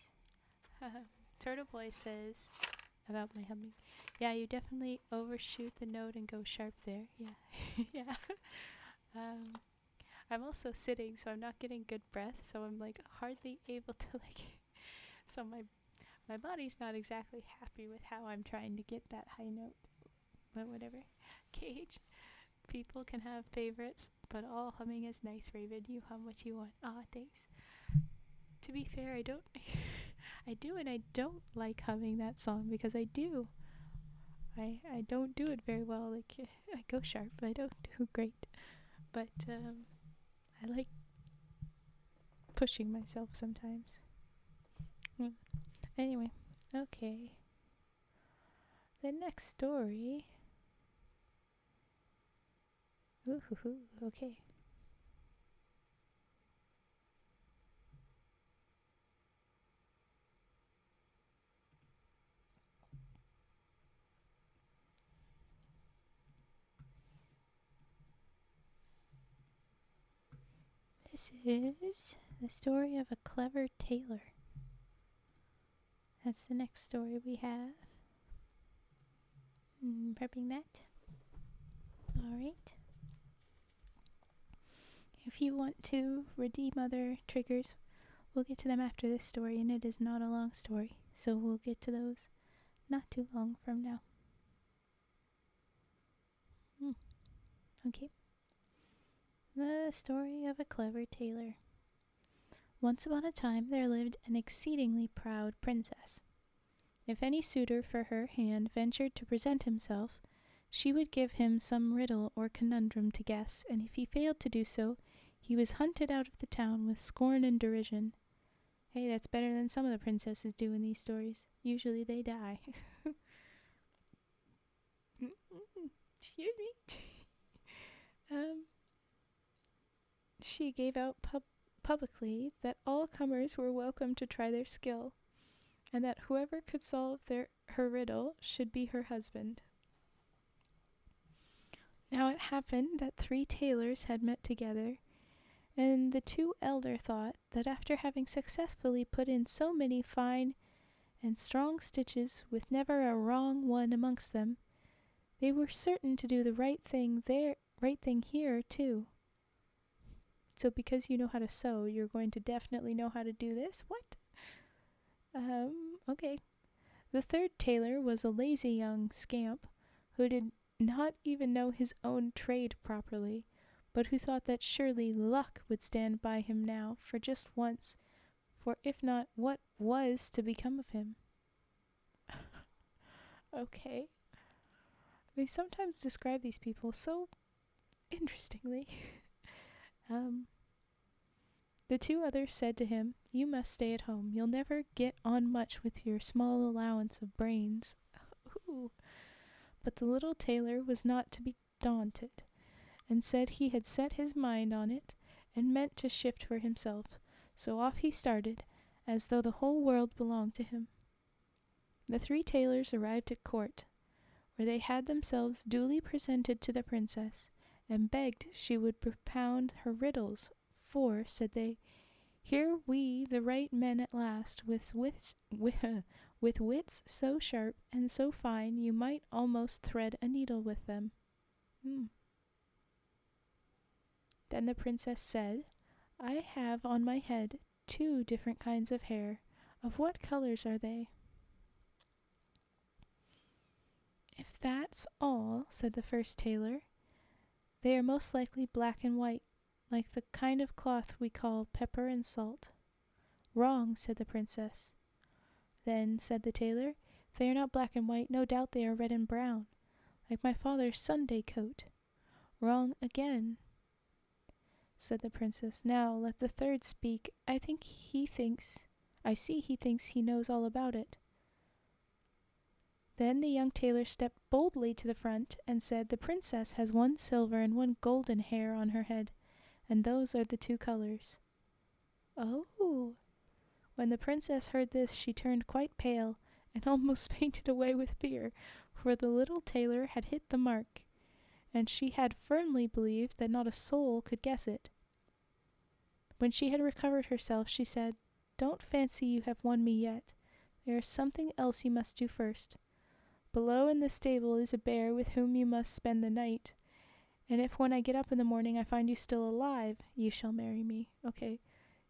Speaker 1: Turtle Boy says about my humming. Yeah, you definitely overshoot the note and go sharp there. Yeah, yeah. I'm also sitting, so I'm not getting good breath. So I'm like hardly able to So my body's not exactly happy with how I'm trying to get that high note. But whatever. Cage. People can have favorites, but all humming is nice, Raven. You hum what you want. Ah, thanks. To be fair, I don't I do and I don't like humming that song because I do. I don't do it very well. Like I go sharp, but I don't do great. But I like pushing myself sometimes. Anyway, okay. The next story. Ooh, okay. This is the story of a clever tailor. That's the next story we have. Prepping that. Alright. If you want to redeem other triggers, we'll get to them after this story, and it is not a long story, so we'll get to those not too long from now. Okay. The story of a clever tailor. Once upon a time there lived an exceedingly proud princess. If any suitor for her hand ventured to present himself, she would give him some riddle or conundrum to guess, and if he failed to do so, he was hunted out of the town with scorn and derision. Hey, that's better than some of the princesses do in these stories. Usually they die. Excuse me. She gave out publicly that all comers were welcome to try their skill, and that whoever could solve her riddle should be her husband. Now it happened that 3 tailors had met together, and the 2 elder thought that after having successfully put in so many fine and strong stitches with never a wrong one amongst them, they were certain to do the right thing here too. So because you know how to sew, you're going to definitely know how to do this? What? Okay. The 3rd tailor was a lazy young scamp who did not even know his own trade properly, but who thought that surely luck would stand by him now for just once, for if not, what was to become of him? Okay. They sometimes describe these people so interestingly. The 2 others said to him, "You must stay at home. You'll never get on much with your small allowance of brains." Ooh. But the little tailor was not to be daunted, and said he had set his mind on it, and meant to shift for himself. So off he started, as though the whole world belonged to him. The 3 tailors arrived at court, where they had themselves duly presented to the princess, and begged she would propound her riddles, for, said they, here we the right men at last, with wits so sharp and so fine you might almost thread a needle with them. Then the princess said, I have on my head 2 different kinds of hair. Of what colors are they? If that's all, said the first tailor, they are most likely black and white, like the kind of cloth we call pepper and salt. Wrong, said the princess. Then, said the tailor, if they are not black and white, no doubt they are red and brown, like my father's Sunday coat. Wrong again, said the princess. Now let the 3rd speak. I see he thinks he knows all about it. Then the young tailor stepped boldly to the front and said, the princess has 1 silver and 1 golden hair on her head, and those are the 2 colors. Oh! When the princess heard this, she turned quite pale, and almost fainted away with fear, for the little tailor had hit the mark, and she had firmly believed that not a soul could guess it. When she had recovered herself, she said, Don't fancy you have won me yet. There is something else you must do first. Below in the stable is a bear with whom you must spend the night, and if when I get up in the morning I find you still alive, you shall marry me. Okay,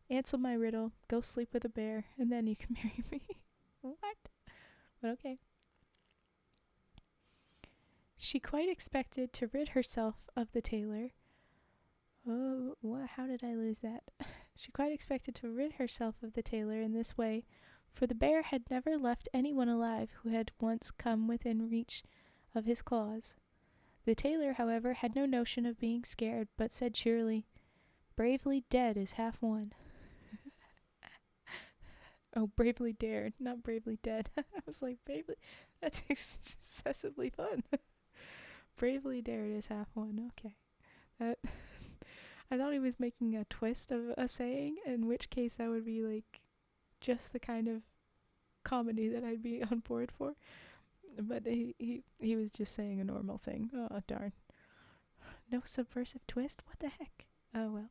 Speaker 1: answer my riddle, go sleep with a bear, and then you can marry me. What? But okay. She quite expected to rid herself of the tailor. Oh, how did I lose that? She quite expected to rid herself of the tailor in this way, for the bear had never left anyone alive who had once come within reach of his claws. The tailor, however, had no notion of being scared, but said cheerily, Bravely dead is half won. Oh, bravely dared, not bravely dead. I was like, bravely, that's excessively fun. Bravely dared is half won. Okay. I thought he was making a twist of a saying, in which case that would be like just the kind of comedy that I'd be on board for. But he was just saying a normal thing. Oh, darn. No subversive twist? What the heck? Oh, well.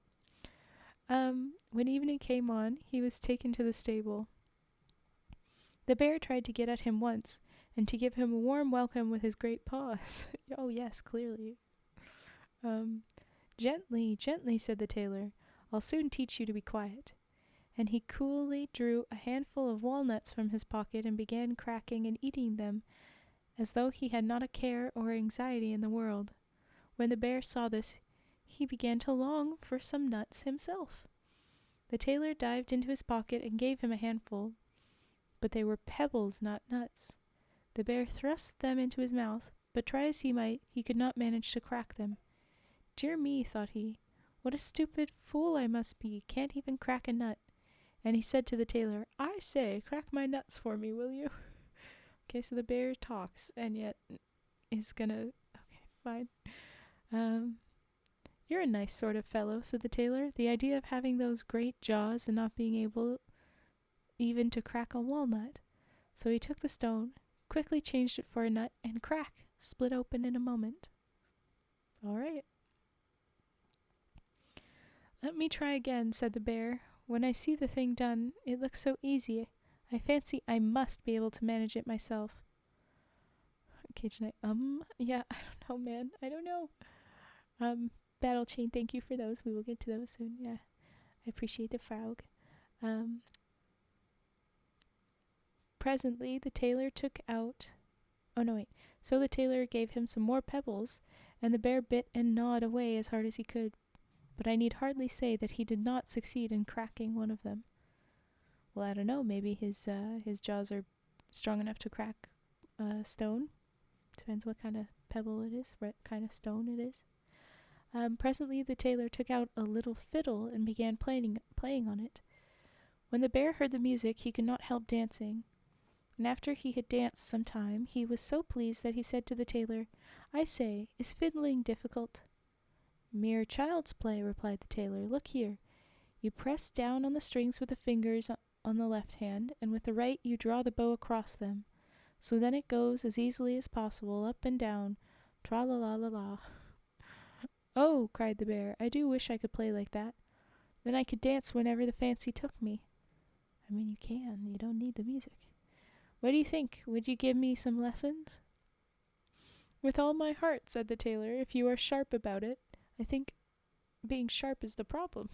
Speaker 1: When evening came on, he was taken to the stable. The bear tried to get at him once, and to give him a warm welcome with his great paws. Oh, yes, clearly. Gently, gently, said the tailor. I'll soon teach you to be quiet. And he coolly drew a handful of walnuts from his pocket and began cracking and eating them as though he had not a care or anxiety in the world. When the bear saw this, he began to long for some nuts himself. The tailor dived into his pocket and gave him a handful, but they were pebbles, not nuts. The bear thrust them into his mouth, but try as he might, he could not manage to crack them. Dear me, thought he, what a stupid fool I must be, can't even crack a nut. And he said to the tailor, I say, crack my nuts for me, will you? Okay, so the bear talks, and yet is gonna... Okay, fine. You're a nice sort of fellow, said the tailor. The idea of having those great jaws and not being able even to crack a walnut. So he took the stone, quickly changed it for a nut, and crack, split open in a moment. All right. Let me try again, said the bear. When I see the thing done, it looks so easy. I fancy I must be able to manage it myself. Okay, tonight, yeah, I don't know, man. I don't know. Battle Chain, thank you for those. We will get to those soon, yeah. I appreciate the frog. Presently, the tailor took out... Oh, no, wait. So the tailor gave him some more pebbles, and the bear bit and gnawed away as hard as he could. But I need hardly say that he did not succeed in cracking one of them. Well, I don't know. Maybe his jaws are strong enough to crack stone. Depends what kind of pebble it is, what kind of stone it is. Presently, the tailor took out a little fiddle and began playing on it. When the bear heard the music, he could not help dancing. And after he had danced some time, he was so pleased that he said to the tailor, I say, is fiddling difficult? Mere child's play, replied the tailor. Look here. You press down on the strings with the fingers on the left hand, and with the right you draw the bow across them. So then it goes as easily as possible, up and down, tra-la-la-la-la. Oh, cried the bear, I do wish I could play like that. Then I could dance whenever the fancy took me. I mean, you can. You don't need the music. What do you think? Would you give me some lessons? With all my heart, said the tailor, if you are sharp about it. I think being sharp is the problem.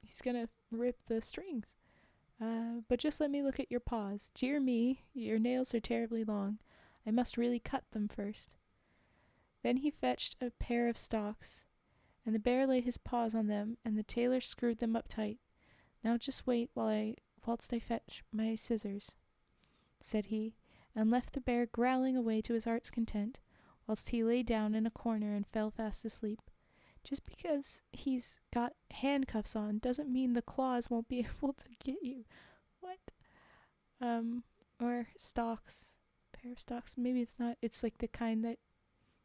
Speaker 1: He's gonna rip the strings. But just let me look at your paws. Dear me, your nails are terribly long. I must really cut them first. Then he fetched a pair of stalks, and the bear laid his paws on them, and the tailor screwed them up tight. Now just wait whilst I fetch my scissors, said he, and left the bear growling away to his heart's content, whilst he lay down in a corner and fell fast asleep. Just because he's got handcuffs on doesn't mean the claws won't be able to get you. What? Or stalks. Pair of stalks. Maybe it's not. It's like the kind that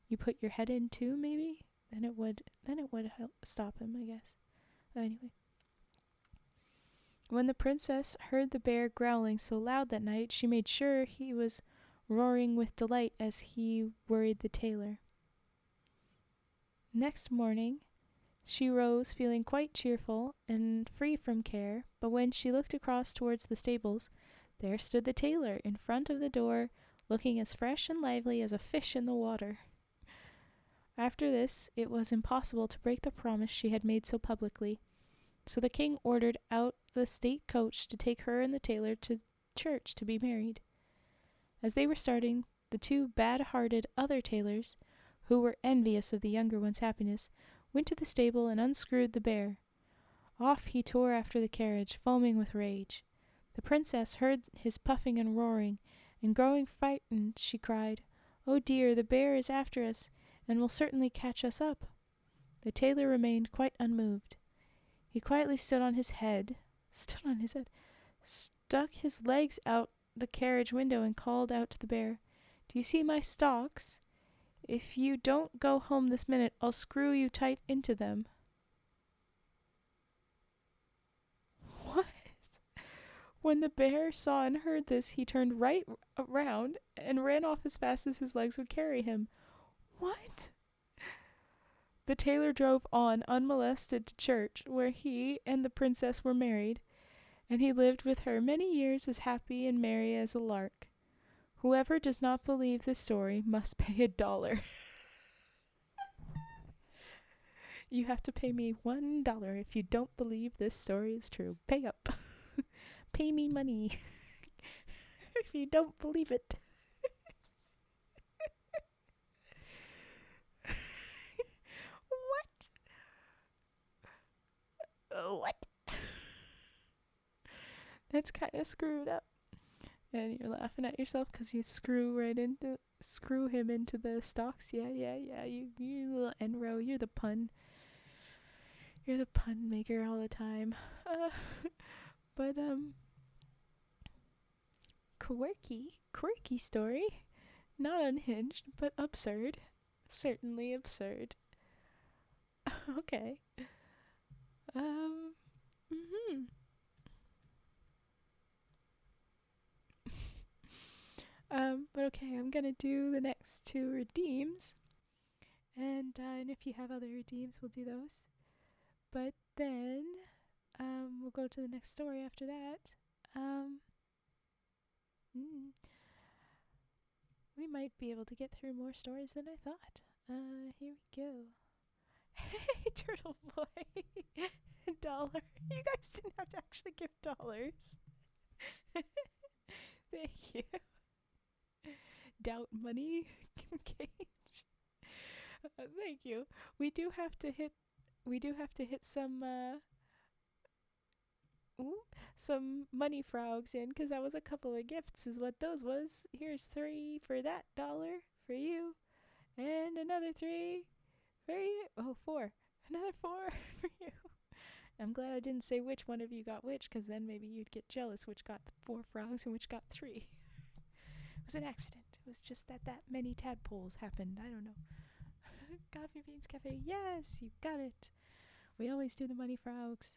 Speaker 1: you put your head into, maybe? Then it would help stop him, I guess. Anyway. When the princess heard the bear growling so loud that night, she made sure he was roaring with delight as he worried the tailor. Next morning, she rose feeling quite cheerful and free from care, but when she looked across towards the stables, there stood the tailor in front of the door, looking as fresh and lively as a fish in the water. After this, it was impossible to break the promise she had made so publicly, so the king ordered out the state coach to take her and the tailor to church to be married. As they were starting, the two bad-hearted other tailors, who were envious of the younger one's happiness, went to the stable and unscrewed the bear. Off he tore after the carriage, foaming with rage. The princess heard his puffing and roaring, and growing frightened, she cried, "Oh dear, the bear is after us, and will certainly catch us up." The tailor remained quite unmoved. He quietly stood on his head, stuck his legs out the carriage window, and called out to the bear, "Do you see my stalks? If you don't go home this minute, I'll screw you tight into them." What? When the bear saw and heard this, he turned right around and ran off as fast as his legs would carry him. What? The tailor drove on unmolested to church, where he and the princess were married, and he lived with her many years as happy and merry as a lark. Whoever does not believe this story must pay $1. You have to pay me $1 if you don't believe this story is true. Pay up. Pay me money if you don't believe it. What? That's kind of screwed up. And you're laughing at yourself because you screw him into the stocks. Yeah. You little Enro. You're the pun maker all the time. But quirky story. Not unhinged, but absurd. Certainly absurd. Okay. But okay, I'm gonna do the next two redeems, and if you have other redeems, we'll do those. But then, we'll go to the next story after that. We might be able to get through more stories than I thought. Here we go. Hey, Turtle Boy. $1. You guys didn't have to actually give dollars. Thank you. Doubt money. Cage. Thank you. We do have to hit some money frogs in, because that was a couple of gifts is what those was. Here's 3 for that $1 for you, and another 3 for you. Oh, 4. Another 4 for you. I'm glad I didn't say which one of you got which, because then maybe you'd get jealous which got 4 frogs and which got 3. It was an accident. It was just that many tadpoles happened. I don't know. Coffee Beans Cafe. Yes, you got it. We always do the money frogs.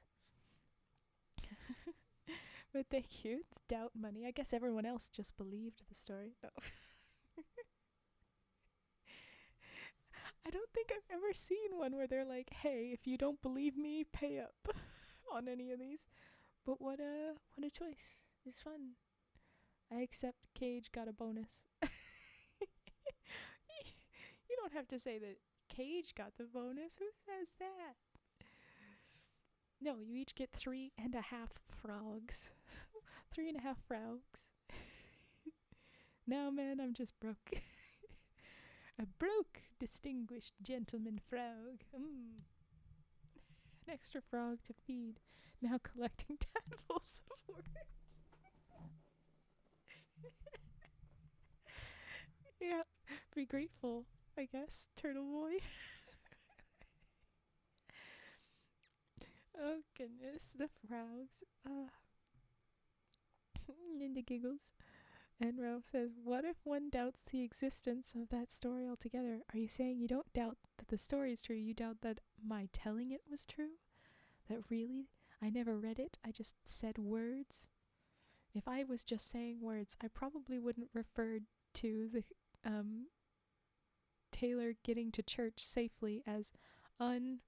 Speaker 1: But thank you. It's doubt money. I guess everyone else just believed the story. No. I don't think I've ever seen one where they're like, hey, if you don't believe me, pay up on any of these. But what a choice. It's fun. I accept Cage got a bonus. You don't have to say that Cage got the bonus. Who says that? No, you each get 3.5 frogs. 3.5 frogs. No, man, I'm just broke. A broke, distinguished gentleman frog. An extra frog to feed. Now collecting tadpole support. Yeah, be grateful, I guess, Turtle Boy. Oh, goodness, the frogs. Into giggles. And Ralph says, what if one doubts the existence of that story altogether? Are you saying you don't doubt that the story is true, you doubt that my telling it was true? That really, I never read it, I just said words? If I was just saying words, I probably wouldn't refer to the Tailor getting to church safely as unmolested.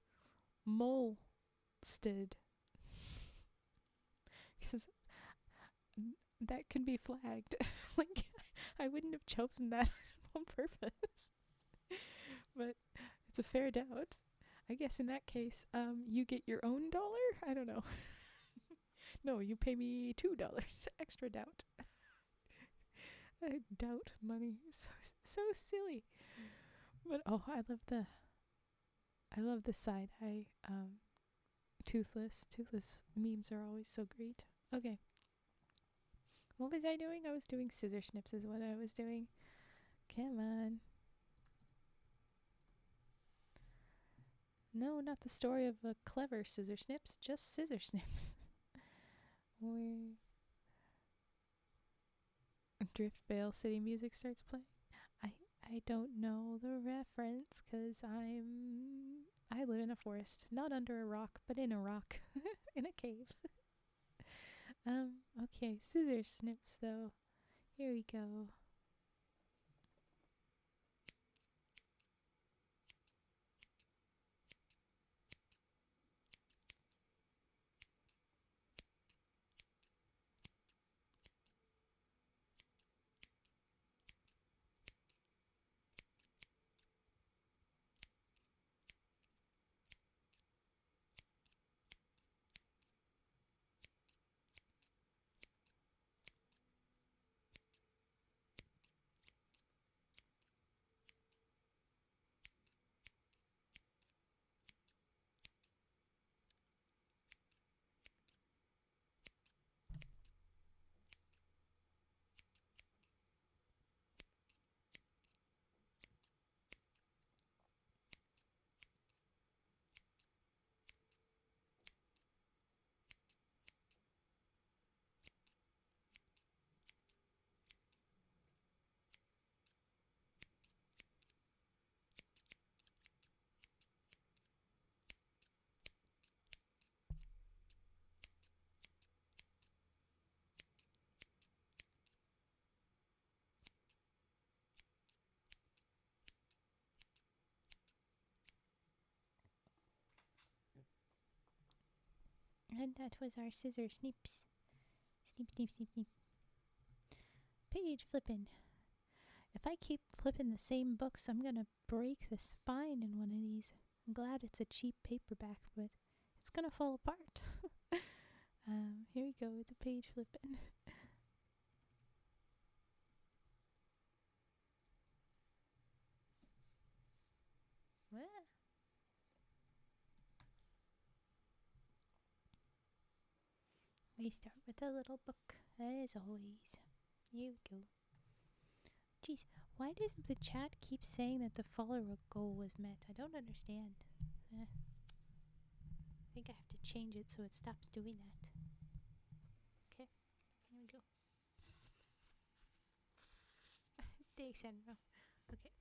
Speaker 1: Because that could be flagged. Like, I wouldn't have chosen that on purpose. But it's a fair doubt. I guess in that case, you get your own $1? I don't know. No, you pay me $2. Extra doubt. I doubt money. So silly. But oh, I love the side eye. Toothless memes are always so great. Okay. What was I doing? I was doing scissor snips is what I was doing. Come on. No, not the story of a clever scissor snips, just scissor snips. Where Drift Veil City music starts playing. I don't know the reference because I live in a forest, not under a rock, but in a rock, in a cave. Okay, scissor snips though. Here we go. And that was our scissor snips. Snip, snip, snip, snip. Page flipping. If I keep flipping the same books, I'm gonna break the spine in one of these. I'm glad it's a cheap paperback, but it's gonna fall apart. Here we go with the page flipping. What? We start with a little book, as always. Here we go. Jeez, why does the chat keep saying that the follower goal was met? I don't understand. I think I have to change it so it stops doing that. Okay, here we go. Thanks, Andrew. Okay.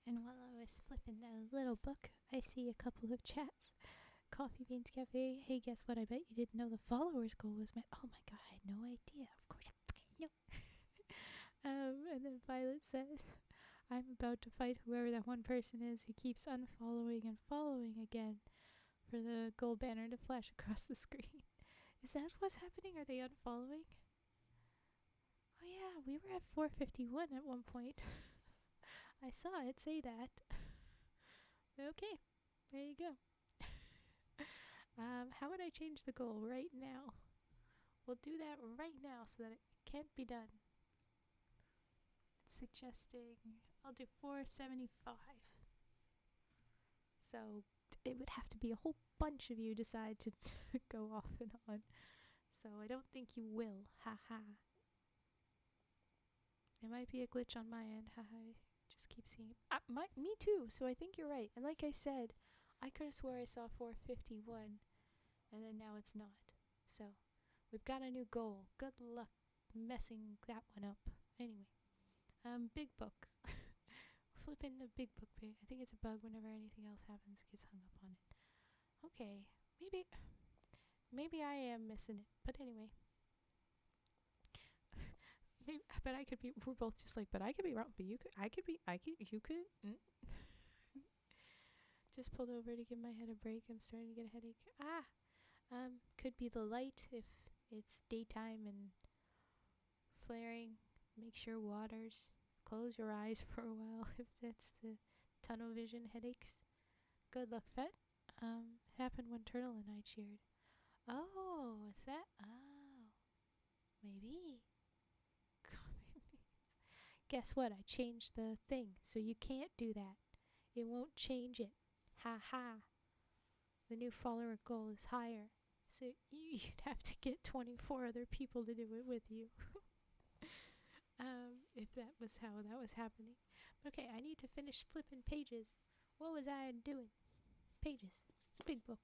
Speaker 1: And while I was flipping the little book, I see a couple of chats. Coffee Beans Cafe. Hey, guess what? I bet you didn't know the followers goal was met. Oh my god, I had no idea. Of course I fucking know. And then Violet says, I'm about to fight whoever that one person is who keeps unfollowing and following again for the gold banner to flash across the screen. Is that what's happening? Are they unfollowing? Oh yeah, we were at 451 at one point. I saw it say that. Okay, there you go. How would I change the goal right now? We'll do that right now so that it can't be done. It's suggesting I'll do 475. So it would have to be a whole bunch of you decide to go off and on. So I don't think you will. Haha. It might be a glitch on my end. Haha. Just keep seeing. Me too. So I think you're right. And like I said, I could have swore I saw 451, and then now it's not. So we've got a new goal. Good luck messing that one up. Anyway, big book. Flipping the big book page. I think it's a bug whenever anything else happens, gets hung up on it. Okay, maybe I am missing it. But anyway. Maybe, but I could be, we're both just like, but I could be wrong, but you could, you could. Just pulled over to give my head a break. I'm starting to get a headache. Could be the light if it's daytime and flaring. Make sure waters. Close your eyes for a while if that's the tunnel vision headaches. Good luck, Fet. It happened when Turtle and I cheered. Oh, is that? Oh, maybe. Guess what? I changed the thing, so you can't do that. It won't change it. Ha ha. The new follower goal is higher, so you'd have to get 24 other people to do it with you. If that was how that was happening. Okay, I need to finish flipping pages. What was I doing? Pages. Big book.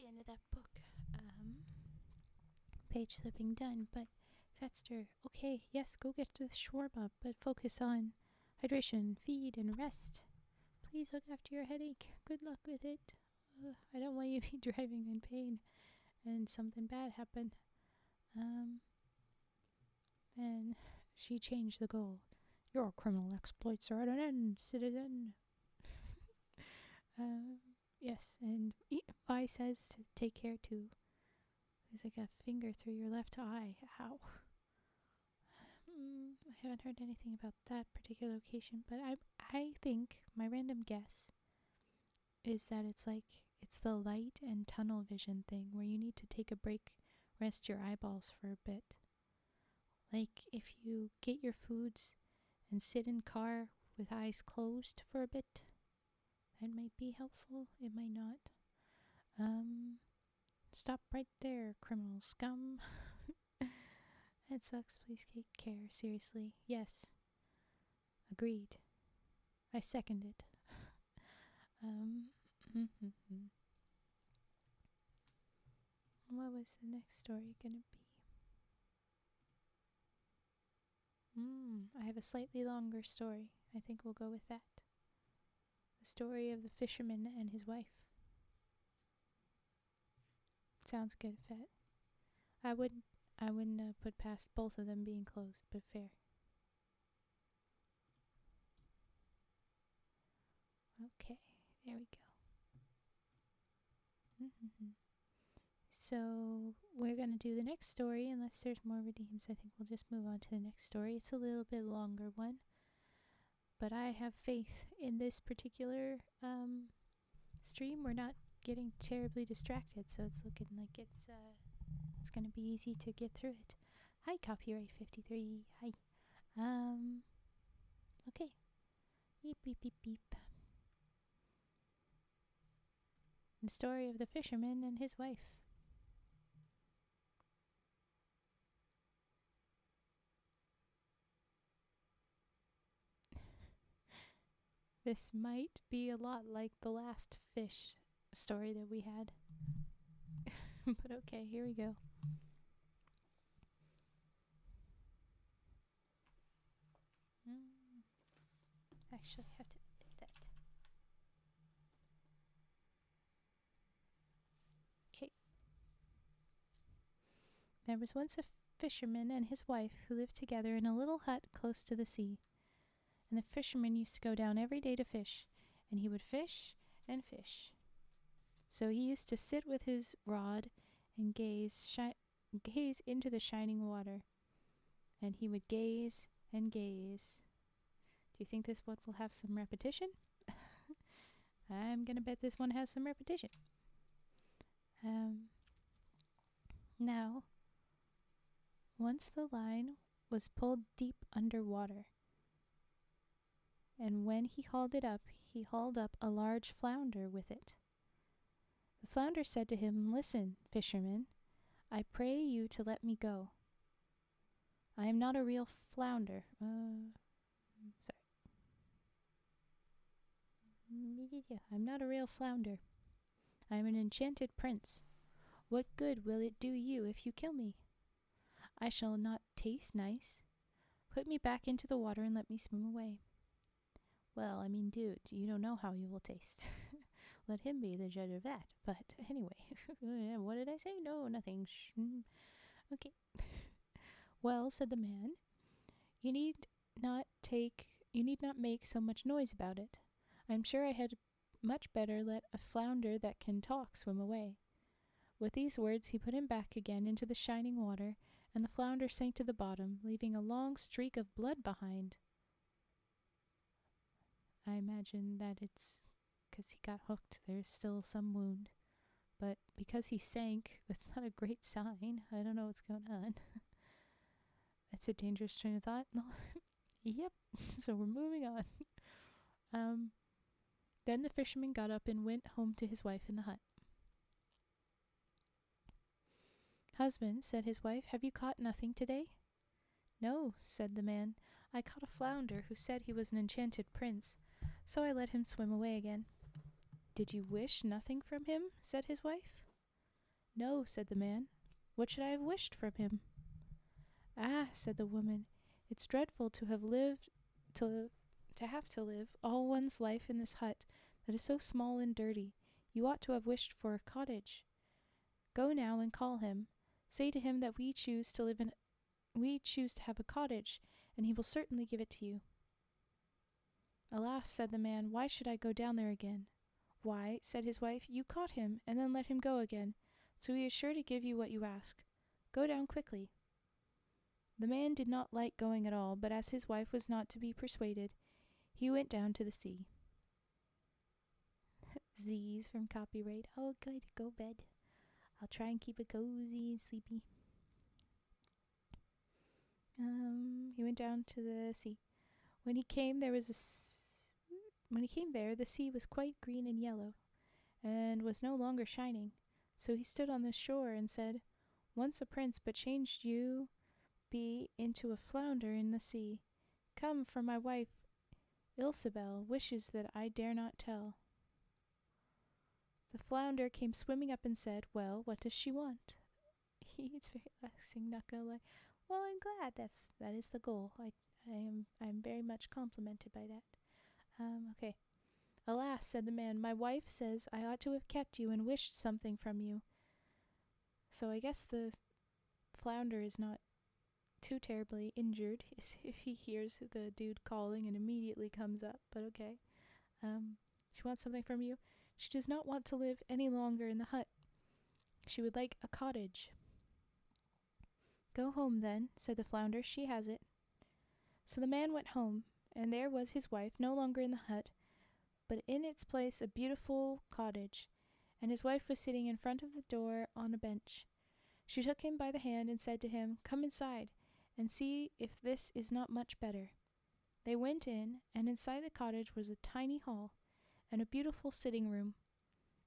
Speaker 1: the end of that book. Page flipping done, but Fetster, okay, yes, go get the shawarma, but focus on hydration, feed, and rest. Please look after your headache. Good luck with it. I don't want you to be driving in pain and something bad happen. And she changed the goal. Your criminal exploits are at an end, citizen. Yes, and Vi says to take care too. There's like a finger through your left eye. Ow. I haven't heard anything about that particular location, but I think my random guess is that it's the light and tunnel vision thing where you need to take a break, rest your eyeballs for a bit. Like if you get your foods and sit in car with eyes closed for a bit, that might be helpful. It might not. Stop right there, criminal scum. That sucks. Please take care. Seriously. Yes. Agreed. I second it. What was the next story gonna be? I have a slightly longer story. I think we'll go with that. The story of the fisherman and his wife. Sounds good, Fet. I wouldn't put past both of them being closed, but fair. Okay, there we go. So we're going to do the next story. Unless there's more redeems, I think we'll just move on to the next story. It's a little bit longer one, but I have faith in this particular stream. We're not getting terribly distracted, so it's looking like it's going to be easy to get through it. Hi, Copyright 53. Hi. Okay. Beep, beep, beep, beep. The story of the fisherman and his wife. This might be a lot like the last fish story that we had. But okay, here we go. Actually, I have to edit that. Okay. There was once a fisherman and his wife who lived together in a little hut close to the sea. And the fisherman used to go down every day to fish, and he would fish and fish. So he used to sit with his rod and gaze into the shining water. And he would gaze and gaze. Do you think this one will have some repetition? I'm gonna bet this one has some repetition. Now, once the line was pulled deep underwater, and when he hauled up a large flounder with it. The flounder said to him, "Listen, fisherman, I pray you to let me go. I am not a real flounder. I'm not a real flounder. I am an enchanted prince. What good will it do you if you kill me? I shall not taste nice. Put me back into the water and let me swim away." Well, I mean, dude, you don't know how you will taste. Let him be the judge of that. But anyway, what did I say? No, nothing. Okay. Well, said the man, you need not make so much noise about it. I'm sure I had much better let a flounder that can talk swim away. With these words he put him back again into the shining water, and the flounder sank to the bottom, leaving a long streak of blood behind. I imagine that it's because he got hooked. There's still some wound. But because he sank, that's not a great sign. I don't know what's going on. That's a dangerous train of thought. No. Yep. So we're moving on. Then the fisherman got up and went home to his wife in the hut. "Husband," said his wife, "have you caught nothing today?" "No," said the man. "I caught a flounder who said he was an enchanted prince, so I let him swim away again." "Did you wish nothing from him?" said his wife. No, said the man. What should I have wished from him? Ah, said the woman, it's dreadful to have lived to have to live all one's life in this hut that is so small and dirty. You ought to have wished for a cottage. Go now and call him. Say to him that we choose to have a cottage, and he will certainly give it to you. Alas, said the man, why should I go down there again? Why, said his wife, you caught him, and then let him go again, so he is sure to give you what you ask. Go down quickly. The man did not like going at all, but as his wife was not to be persuaded, he went down to the sea. Z's from copyright. Oh, good, go bed. I'll try and keep it cozy and sleepy. He went down to the sea. When he came there, the sea was quite green and yellow, and was no longer shining. So he stood on the shore and said, Once a prince, but changed you be into a flounder in the sea. Come, for my wife Ilsebel wishes that I dare not tell. The flounder came swimming up and said, Well, what does she want? It's very relaxing, not gonna lie. Well, I'm glad that is the goal. I'm very much complimented by that. Okay. Alas, said the man, my wife says I ought to have kept you and wished something from you. So I guess the flounder is not too terribly injured if he hears the dude calling and immediately comes up, but okay. She wants something from you. She does not want to live any longer in the hut. She would like a cottage. Go home then, said the flounder, she has it. So the man went home, and there was his wife no longer in the hut, but in its place a beautiful cottage, and his wife was sitting in front of the door on a bench. She took him by the hand and said to him, Come inside, and see if this is not much better. They went in, and inside the cottage was a tiny hall, and a beautiful sitting room,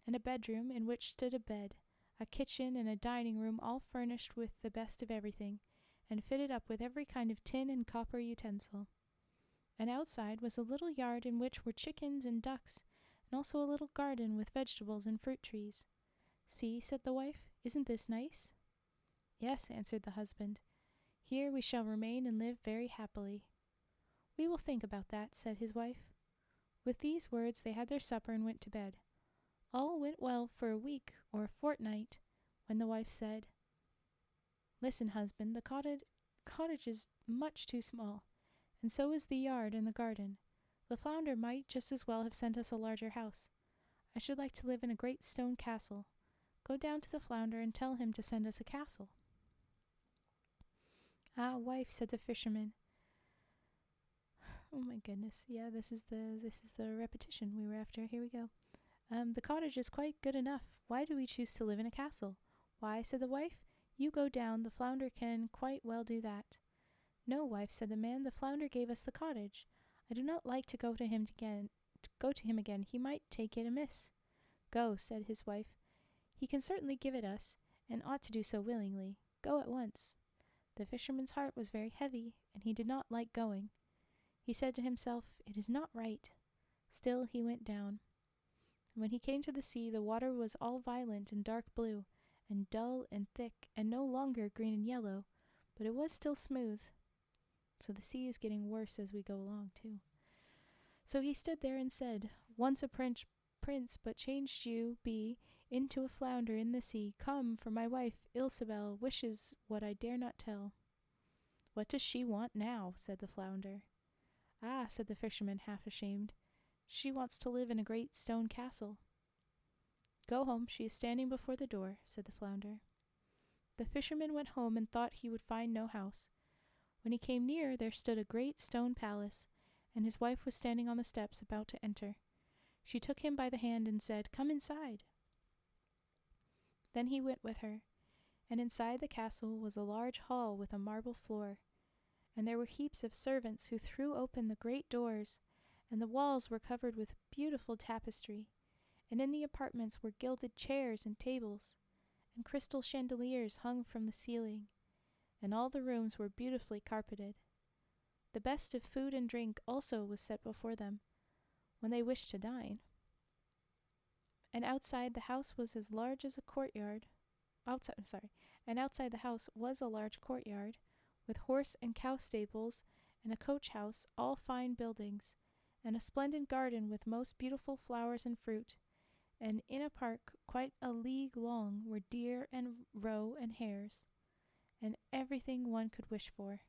Speaker 1: and a bedroom in which stood a bed, a kitchen and a dining room all furnished with the best of everything, and fitted up with every kind of tin and copper utensil. And outside was a little yard in which were chickens and ducks, and also a little garden with vegetables and fruit trees. See, said the wife, isn't this nice? Yes, answered the husband. Here we shall remain and live very happily. We will think about that, said his wife. With these words they had their supper and went to bed. All went well for a week or a fortnight, when the wife said, Listen, husband, the cottage is much too small, and so is the yard and the garden. The flounder might just as well have sent us a larger house. I should like to live in a great stone castle. Go down to the flounder and tell him to send us a castle. Ah, wife, said the fisherman. Oh my goodness. Yeah, this is the repetition we were after. Here we go. The cottage is quite good enough. Why do we choose to live in a castle? Why, said the wife, you go down, the flounder can quite well do that. No, wife, said the man, the flounder gave us the cottage. I do not like to go to him again. He might take it amiss. Go, said his wife. He can certainly give it us, and ought to do so willingly. Go at once. The fisherman's heart was very heavy, and he did not like going. He said to himself, It is not right. Still he went down. When he came to the sea, the water was all violent and dark blue, and dull and thick, and no longer green and yellow, but it was still smooth. So the sea is getting worse as we go along, too. So he stood there and said, Once a prince, but changed you be into a flounder in the sea. Come, for my wife Ilsebel wishes what I dare not tell. What does she want now? Said the flounder. Ah, said the fisherman, half ashamed. She wants to live in a great stone castle. Go home, she is standing before the door, said the flounder. The fisherman went home and thought he would find no house. When he came near, there stood a great stone palace, and his wife was standing on the steps about to enter. She took him by the hand and said, Come inside. Then he went with her, and inside the castle was a large hall with a marble floor, and there were heaps of servants who threw open the great doors, and the walls were covered with beautiful tapestry, and in the apartments were gilded chairs and tables, and crystal chandeliers hung from the ceiling, and all the rooms were beautifully carpeted. The best of food and drink also was set before them, when they wished to dine. And outside the house was as large as a courtyard. outside the house was a large courtyard, with horse and cow stables, and a coach house, all fine buildings, and a splendid garden with most beautiful flowers and fruit, and in a park quite a league long were deer and roe and hares, and everything one could wish for.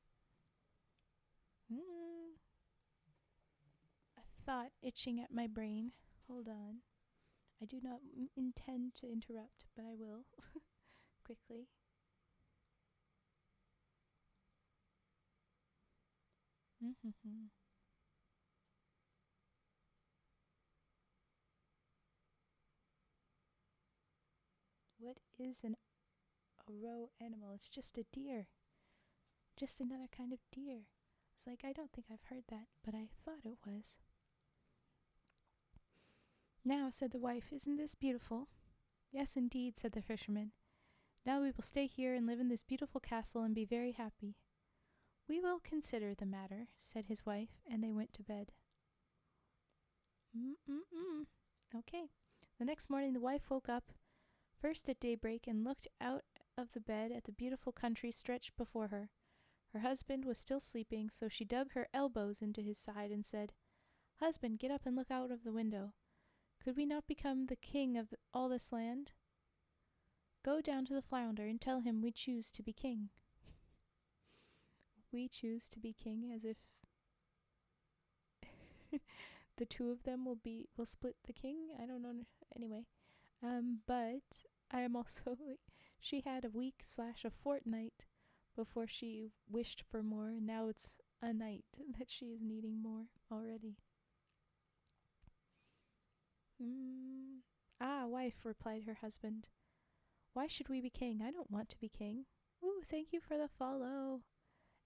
Speaker 1: A thought itching at my brain. Hold on. I do not intend to interrupt, but I will quickly. What is a roe animal? It's just a deer. Just another kind of deer. It's like, I don't think I've heard that, but I thought it was. Now, said the wife, isn't this beautiful? Yes, indeed, said the fisherman. Now we will stay here and live in this beautiful castle and be very happy. We will consider the matter, said his wife, and they went to bed. Okay. The next morning the wife woke up first at daybreak and looked out of the bed at the beautiful country stretched before her. Her husband was still sleeping, so she dug her elbows into his side and said, Husband, get up and look out of the window. Could we not become the king of all this land? Go down to the flounder and tell him we choose to be king. We choose to be king, as if the two of them will split the king. I don't know. Anyway, but I am also she had a week/a fortnight before she wished for more, and now it's a night that she is needing more already. Wife, replied her husband. Why should we be king? I don't want to be king. Ooh, thank you for the follow.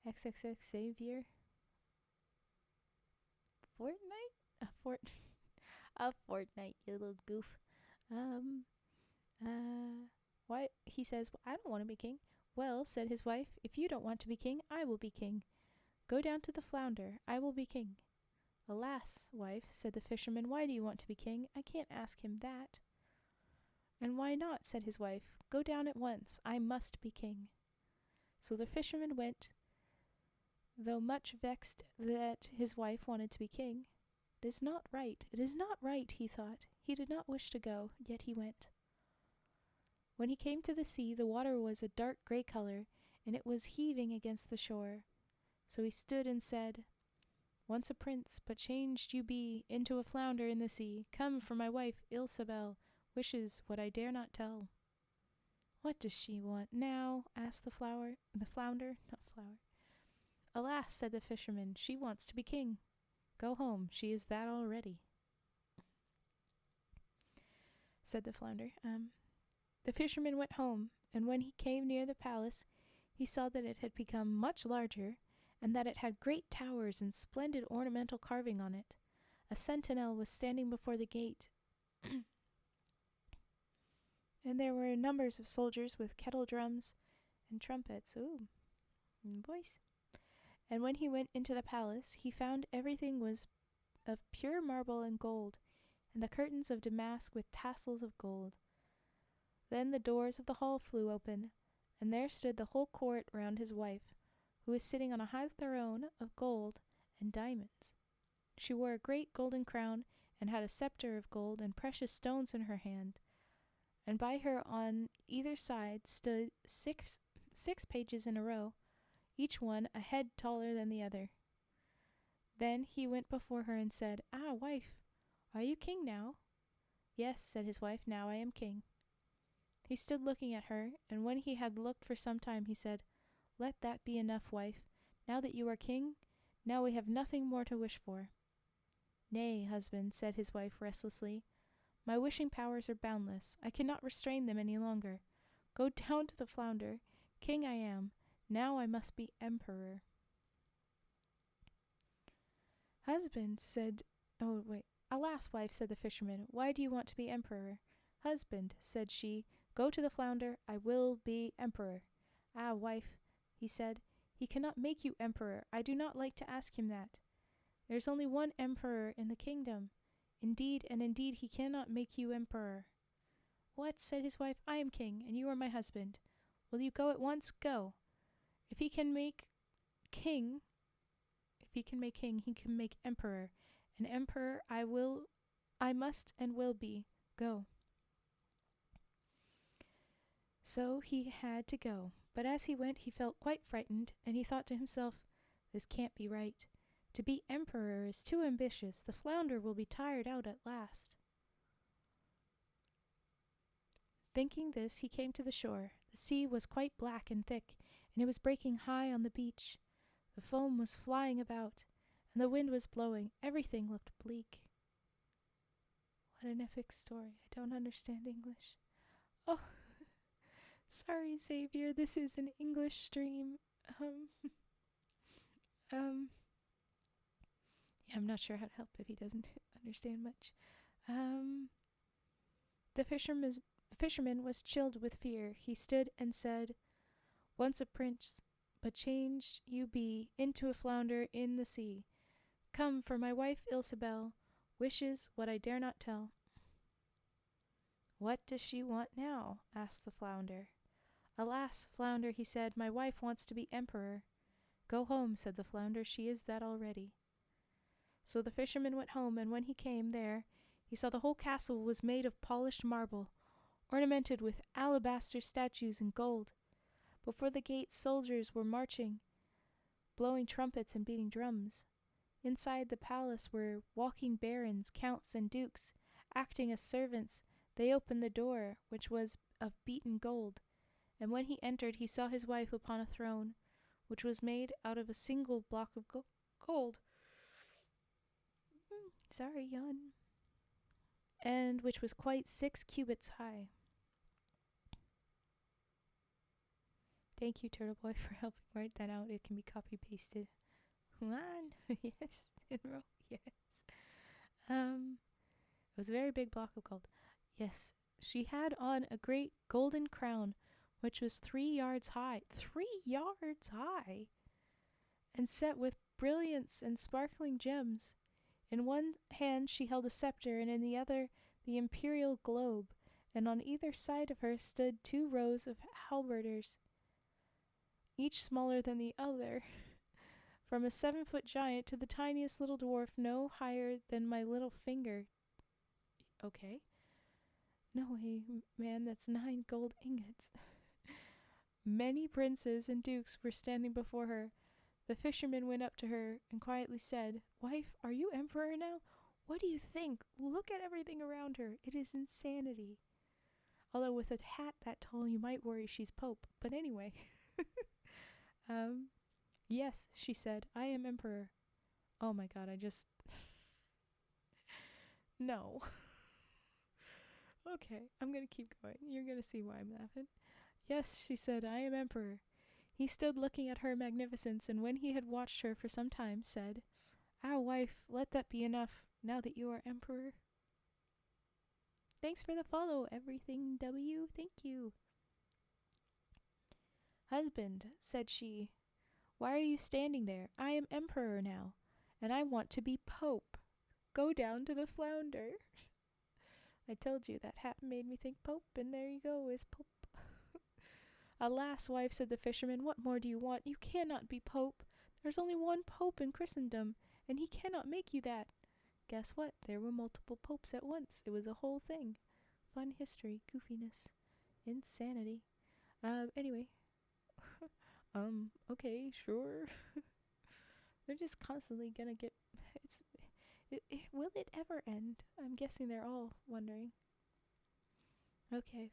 Speaker 1: XXX Xavier. Fortnite? A fortnight, you little goof. Why? He says, I don't want to be king. Well, said his wife, if you don't want to be king, I will be king. Go down to the flounder. I will be king. Alas, wife, said the fisherman, why do you want to be king? I can't ask him that. And why not, said his wife. Go down at once. I must be king. So the fisherman went, though much vexed that his wife wanted to be king. It is not right, he thought. He did not wish to go, yet he went. When he came to the sea, the water was a dark grey color, and it was heaving against the shore. So he stood and said, Once a prince, but changed you be into a flounder in the sea. Come, for my wife, Ilsabel, wishes what I dare not tell. What does she want now? Asked the flounder. Alas, said the fisherman, she wants to be king. Go home, she is that already. Said the flounder. The fisherman went home, and when he came near the palace, he saw that it had become much larger, and that it had great towers and splendid ornamental carving on it. A sentinel was standing before the gate, and there were numbers of soldiers with kettle drums and trumpets. Ooh, voice. And when he went into the palace, he found everything was of pure marble and gold, and the curtains of damask with tassels of gold. Then the doors of the hall flew open, and there stood the whole court round his wife, who was sitting on a high throne of gold and diamonds. She wore a great golden crown, and had a scepter of gold and precious stones in her hand, and by her on either side stood six pages in a row, each one a head taller than the other. Then he went before her and said, wife, are you king now? Yes, said his wife, now I am king. He stood looking at her, and when he had looked for some time, he said, Let that be enough, wife. Now that you are king, now we have nothing more to wish for. Nay, husband, said his wife restlessly, my wishing powers are boundless. I cannot restrain them any longer. Go down to the flounder. King I am. Now I must be emperor. Husband, said... Alas, wife, said the fisherman, why do you want to be emperor? Husband, said she, go to the flounder. I will be emperor. Wife, he said, he cannot make you emperor. I do not like to ask him that. There is only one emperor in the kingdom. Indeed and indeed he cannot make you emperor. What? Said his wife. I am king, and you are my husband. Will you go at once? Go. If he can make king, he can make emperor. An emperor I must and will be. Go. So he had to go, but as he went he felt quite frightened, and he thought to himself, this can't be right. To be emperor is too ambitious. The flounder will be tired out at last. Thinking this, he came to the shore. The sea was quite black and thick, and it was breaking high on the beach. The foam was flying about, and the wind was blowing. Everything looked bleak. What an epic story. I don't understand English. Oh, sorry, Xavier. This is an English stream. Yeah, I'm not sure how to help if he doesn't understand much. The fisherman was chilled with fear. He stood and said, once a prince, but changed you be into a flounder in the sea. Come, for my wife Ilsebel wishes what I dare not tell. What does she want now? Asked the flounder. Alas, flounder, he said, my wife wants to be emperor. Go home, said the flounder, she is that already. So the fisherman went home, and when he came there, he saw the whole castle was made of polished marble, ornamented with alabaster statues and gold. Before the gates soldiers were marching, blowing trumpets and beating drums. Inside the palace were walking barons, counts, and dukes, acting as servants. They opened the door, which was of beaten gold, and when he entered he saw his wife upon a throne, which was made out of a single block of gold. Sorry, yawn. And which was quite 6 cubits high. Thank you, Turtle Boy, for helping write that out. It can be copy-pasted. Yes, yes. It was a very big block of gold. Yes, she had on a great golden crown, which was 3 yards high. 3 yards high! And set with brilliants and sparkling gems. In one hand she held a scepter, and in the other the imperial globe, and on either side of her stood 2 rows of halberders, each smaller than the other, from a 7-foot giant to the tiniest little dwarf no higher than my little finger. Okay. No way, man, that's 9 gold ingots. Many princes and dukes were standing before her. The fisherman went up to her and quietly said, Wife, are you emperor now? What do you think? Look at everything around her. It is insanity. Although with a hat that tall you might worry she's pope. But anyway. Yes, she said, I am emperor. Oh my god, No. Okay, I'm gonna keep going. You're gonna see why I'm laughing. Yes, she said, I am emperor. He stood looking at her magnificence, and when he had watched her for some time, said, Ah, wife, let that be enough, now that you are emperor. Thanks for the follow, everything W. Thank you. Husband, said she, why are you standing there? I am emperor now, and I want to be pope. Go down to the flounder. I told you that hat made me think pope, and there you go, is pope. Alas, wife, said the fisherman, what more do you want? You cannot be pope. There's only one pope in Christendom, and he cannot make you that. Guess what? There were multiple popes at once. It was a whole thing. Fun history, goofiness, insanity. Anyway. Okay, sure. They're just constantly gonna get... will it ever end? I'm guessing they're all wondering. Okay.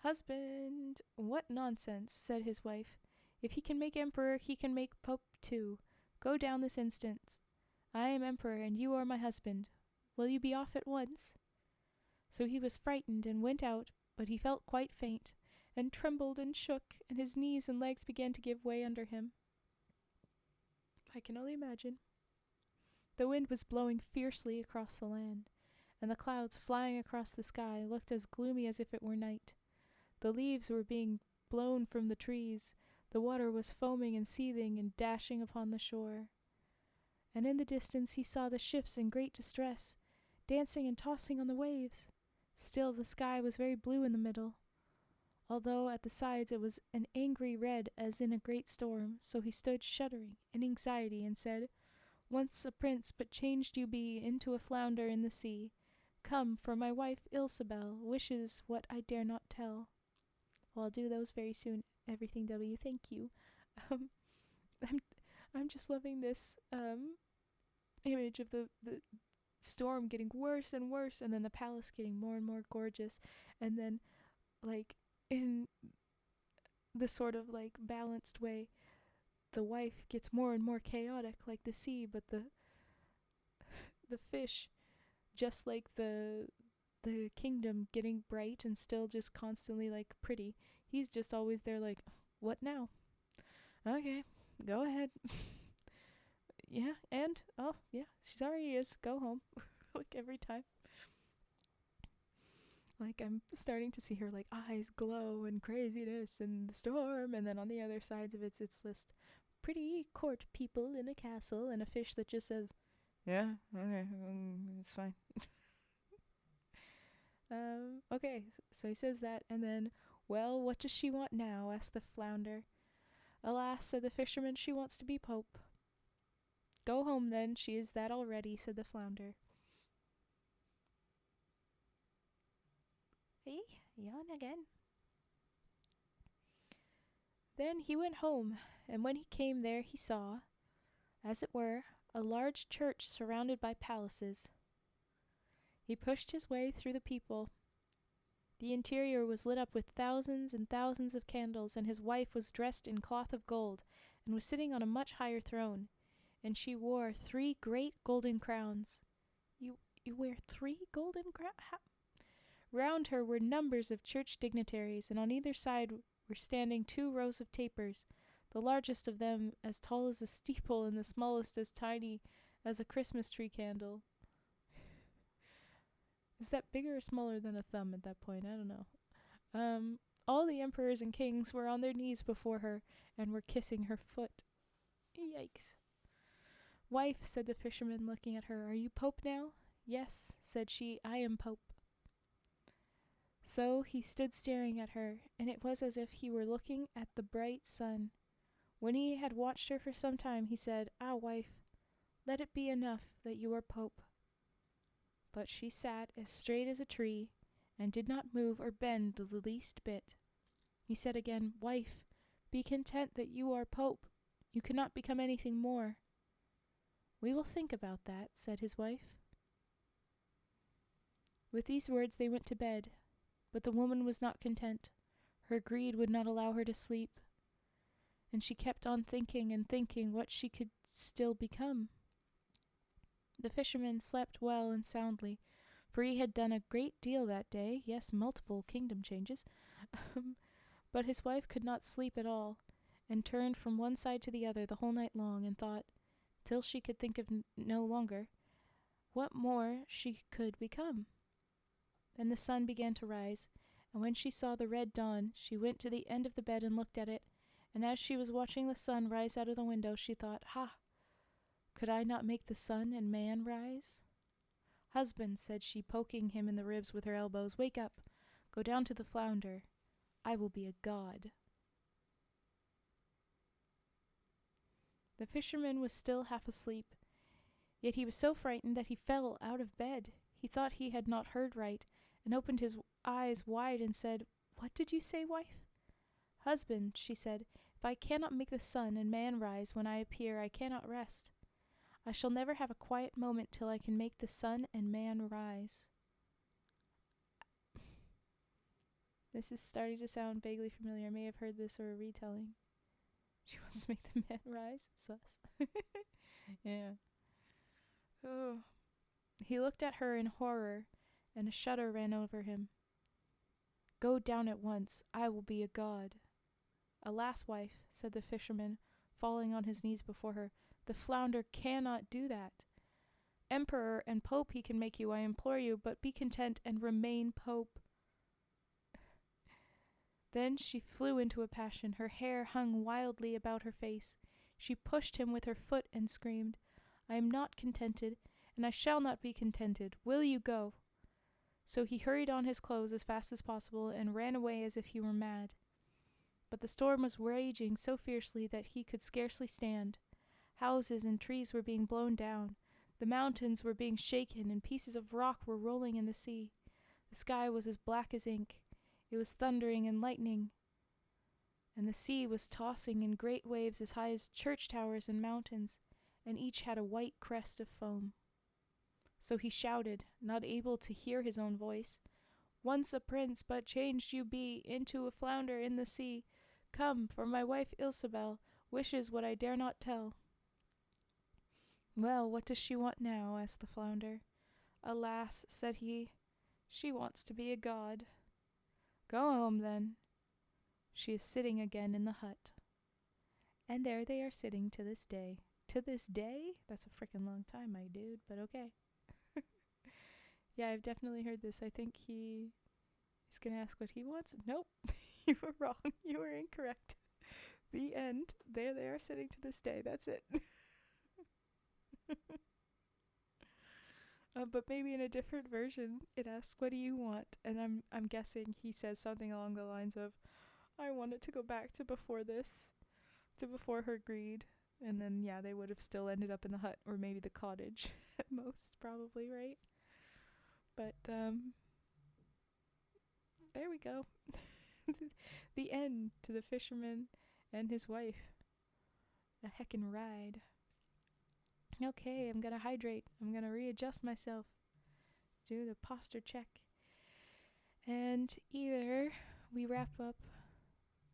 Speaker 1: Husband, what nonsense, said his wife. If he can make emperor, he can make pope too. Go down this instant. I am emperor, and you are my husband. Will you be off at once? So he was frightened and went out, but he felt quite faint, and trembled and shook, and his knees and legs began to give way under him. I can only imagine. The wind was blowing fiercely across the land, and the clouds flying across the sky looked as gloomy as if it were night. The leaves were being blown from the trees, the water was foaming and seething and dashing upon the shore. And in the distance he saw the ships in great distress, dancing and tossing on the waves. Still the sky was very blue in the middle, although at the sides it was an angry red as in a great storm. So he stood shuddering in anxiety and said, "Once a prince, but changed you be into a flounder in the sea. Come, for my wife Ilsabel wishes what I dare not tell." Well, I'll do those very soon. Everything W, thank you. Um, I'm just loving this image of the storm getting worse and worse, and then the palace getting more and more gorgeous, and then like in the sort of like balanced way, the wife gets more and more chaotic like the sea, but the fish, just like the kingdom, getting bright and still just constantly like pretty. He's just always there like, what now? Okay, go ahead. Yeah, and oh yeah, she already is. Go home. Like every time. Like I'm starting to see her like eyes glow and craziness and the storm, and then on the other sides of it's list pretty court people in a castle and a fish that just says, "Yeah, okay, it's fine." Okay, so he says that, and then, "Well, what does she want now?" asked the flounder. "Alas," said the fisherman, "she wants to be pope." "Go home then, she is that already," said the flounder. Hey, yawn again. Then he went home, and when he came there he saw, as it were, a large church surrounded by palaces. He pushed his way through the people. The interior was lit up with thousands and thousands of candles, and his wife was dressed in cloth of gold, and was sitting on a much higher throne, and she wore 3 great golden crowns. You wear 3 golden crowns? Round her were numbers of church dignitaries, and on either side were standing 2 rows of tapers, the largest of them as tall as a steeple, and the smallest as tiny as a Christmas tree candle. Is that bigger or smaller than a thumb at that point? I don't know. All the emperors and kings were on their knees before her, and were kissing her foot. Yikes. "Wife," said the fisherman, looking at her, "are you pope now?" "Yes," said she, "I am pope." So he stood staring at her, and it was as if he were looking at the bright sun. When he had watched her for some time, he said, "Ah, wife, let it be enough that you are pope." But she sat as straight as a tree, and did not move or bend the least bit. He said again, "Wife, be content that you are pope. You cannot become anything more." "We will think about that," said his wife. With these words they went to bed, but the woman was not content. Her greed would not allow her to sleep, and she kept on thinking and thinking what she could still become. The fisherman slept well and soundly, for he had done a great deal that day, yes, multiple kingdom changes. But his wife could not sleep at all, and turned from one side to the other the whole night long, and thought, till she could think of no longer, what more she could become. Then the sun began to rise, and when she saw the red dawn, she went to the end of the bed and looked at it, and as she was watching the sun rise out of the window, she thought, "Ha! Could I not make the sun and man rise?" "Husband," said she, poking him in the ribs with her elbows, "wake up. Go down to the flounder. I will be a god." The fisherman was still half asleep, yet he was so frightened that he fell out of bed. He thought he had not heard right, and opened his eyes wide and said, "What did you say, wife?" "Husband," she said, "if I cannot make the sun and man rise when I appear, I cannot rest. I shall never have a quiet moment till I can make the sun and man rise." This is starting to sound vaguely familiar. I may have heard this or a retelling. She wants to make the man rise? Sus. Yeah. Oh. He looked at her in horror, and a shudder ran over him. "Go down at once. I will be a god." "Alas, wife," said the fisherman, falling on his knees before her, "the flounder cannot do that. Emperor and pope he can make you, I implore you, but be content and remain pope." Then she flew into a passion. Her hair hung wildly about her face. She pushed him with her foot and screamed, "I am not contented, and I shall not be contented. Will you go?" So he hurried on his clothes as fast as possible and ran away as if he were mad. But the storm was raging so fiercely that he could scarcely stand. Houses and trees were being blown down. The mountains were being shaken, and pieces of rock were rolling in the sea. The sky was as black as ink. It was thundering and lightning, and the sea was tossing in great waves as high as church towers and mountains, and each had a white crest of foam. So he shouted, not able to hear his own voice, "Once a prince, but changed you be into a flounder in the sea. Come, for my wife Ilsebel wishes what I dare not tell." "Well, what does she want now?" asked the flounder. "Alas," said he, "she wants to be a god." "Go home, then." "She is sitting again in the hut." And there they are sitting to this day. To this day? That's a frickin' long time, my dude, but okay. Yeah, I've definitely heard this. I think he's gonna ask what he wants. Nope, you were wrong. You were incorrect. The end. There they are sitting to this day. That's it. But maybe in a different version, it asks, "What do you want?" And I'm guessing he says something along the lines of, "I want it to go back to before this, to before her greed." And then, yeah, they would have still ended up in the hut, or maybe the cottage at most, probably, right? But, there we go. The end to the fisherman and his wife. A heckin' ride. Okay, I'm gonna hydrate. I'm gonna readjust myself. Do the posture check. And either we wrap up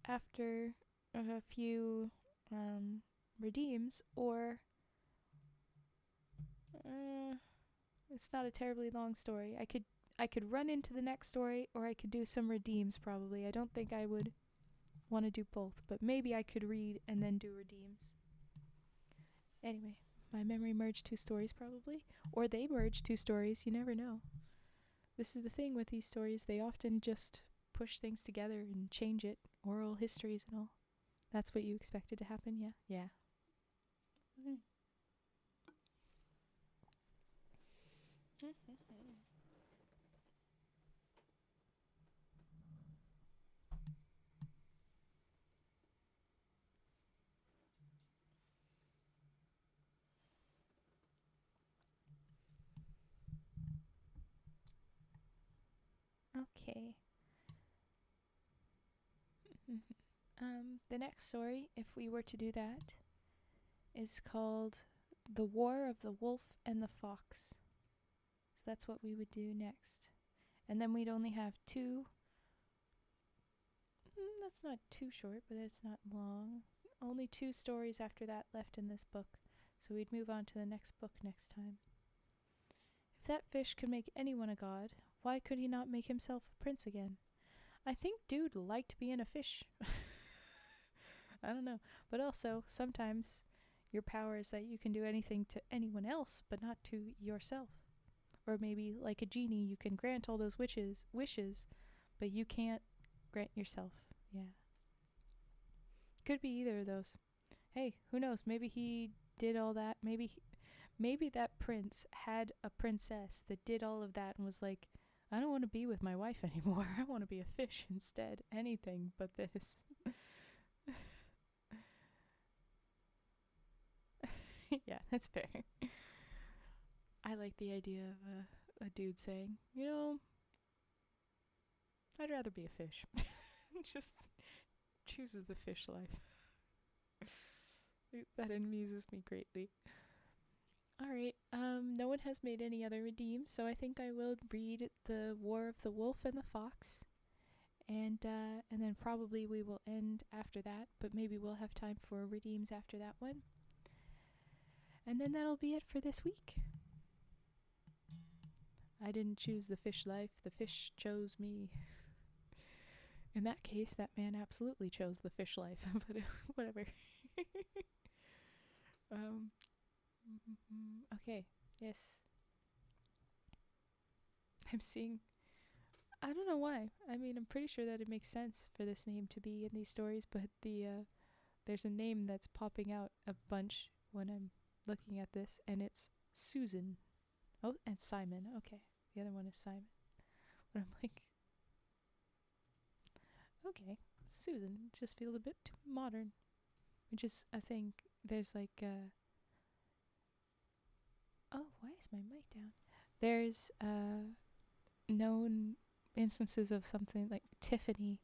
Speaker 1: after a few redeems, or it's not a terribly long story. I could run into the next story, or I could do some redeems probably. I don't think I would want to do both, but maybe I could read and then do redeems. Anyway, my memory merged two stories probably, or they merged two stories, you never know. This is the thing with these stories, they often just push things together and change it, oral histories and all. That's what you expected to happen, yeah? Yeah. Mm. Okay. The next story, if we were to do that, is called The War of the Wolf and the Fox. So that's what we would do next. And then we'd only have two. That's not too short, but it's not long. Only two stories after that left in this book. So we'd move on to the next book next time. If that fish could make anyone a god, why could he not make himself a prince again? I think dude liked being a fish. I don't know. But also, sometimes your power is that you can do anything to anyone else, but not to yourself. Or maybe, like a genie, you can grant all those wishes, but you can't grant yourself. Yeah. Could be either of those. Hey, who knows? Maybe he did all that. Maybe that prince had a princess that did all of that and was like, "I don't want to be with my wife anymore. I want to be a fish instead. Anything but this." Yeah, that's fair. I like the idea of a dude saying, I'd rather be a fish. Just chooses the fish life. That amuses me greatly. Alright, no one has made any other redeems, so I think I will read The War of the Wolf and the Fox. And then probably we will end after that, but maybe we'll have time for redeems after that one. And then that'll be it for this week. I didn't choose the fish life, the fish chose me. In that case, that man absolutely chose the fish life, but whatever. Okay, yes. I'm seeing, I don't know why. I mean, I'm pretty sure that it makes sense for this name to be in these stories, but there's a name that's popping out a bunch when I'm looking at this, and it's Susan. Oh, and Simon. Okay, the other one is Simon. But I'm like, okay, Susan just feels a bit too modern. Which is, I think, there's like, oh, why is my mic down? There's known instances of something like Tiffany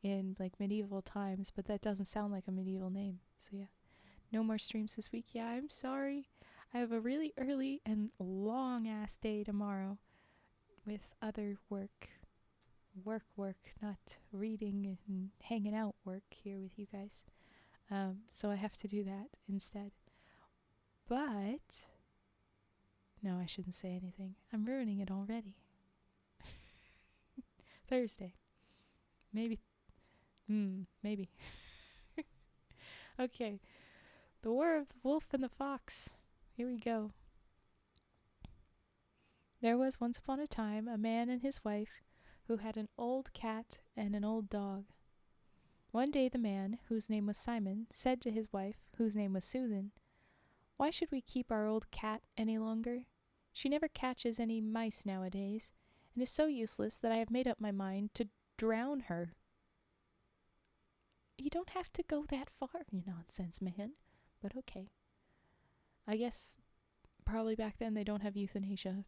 Speaker 1: in like medieval times, but that doesn't sound like a medieval name. So yeah, no more streams this week. Yeah, I'm sorry. I have a really early and long ass day tomorrow with other work, not reading and hanging out work here with you guys. So I have to do that instead. But no, I shouldn't say anything. I'm ruining it already. Thursday. Maybe. Maybe. Okay. The War of the Wolf and the Fox. Here we go. There was once upon a time a man and his wife who had an old cat and an old dog. One day the man, whose name was Simon, said to his wife, whose name was Susan, "Why should we keep our old cat any longer? She never catches any mice nowadays, and is so useless that I have made up my mind to drown her." You don't have to go that far, you nonsense man. But okay. I guess probably back then they don't have euthanasia.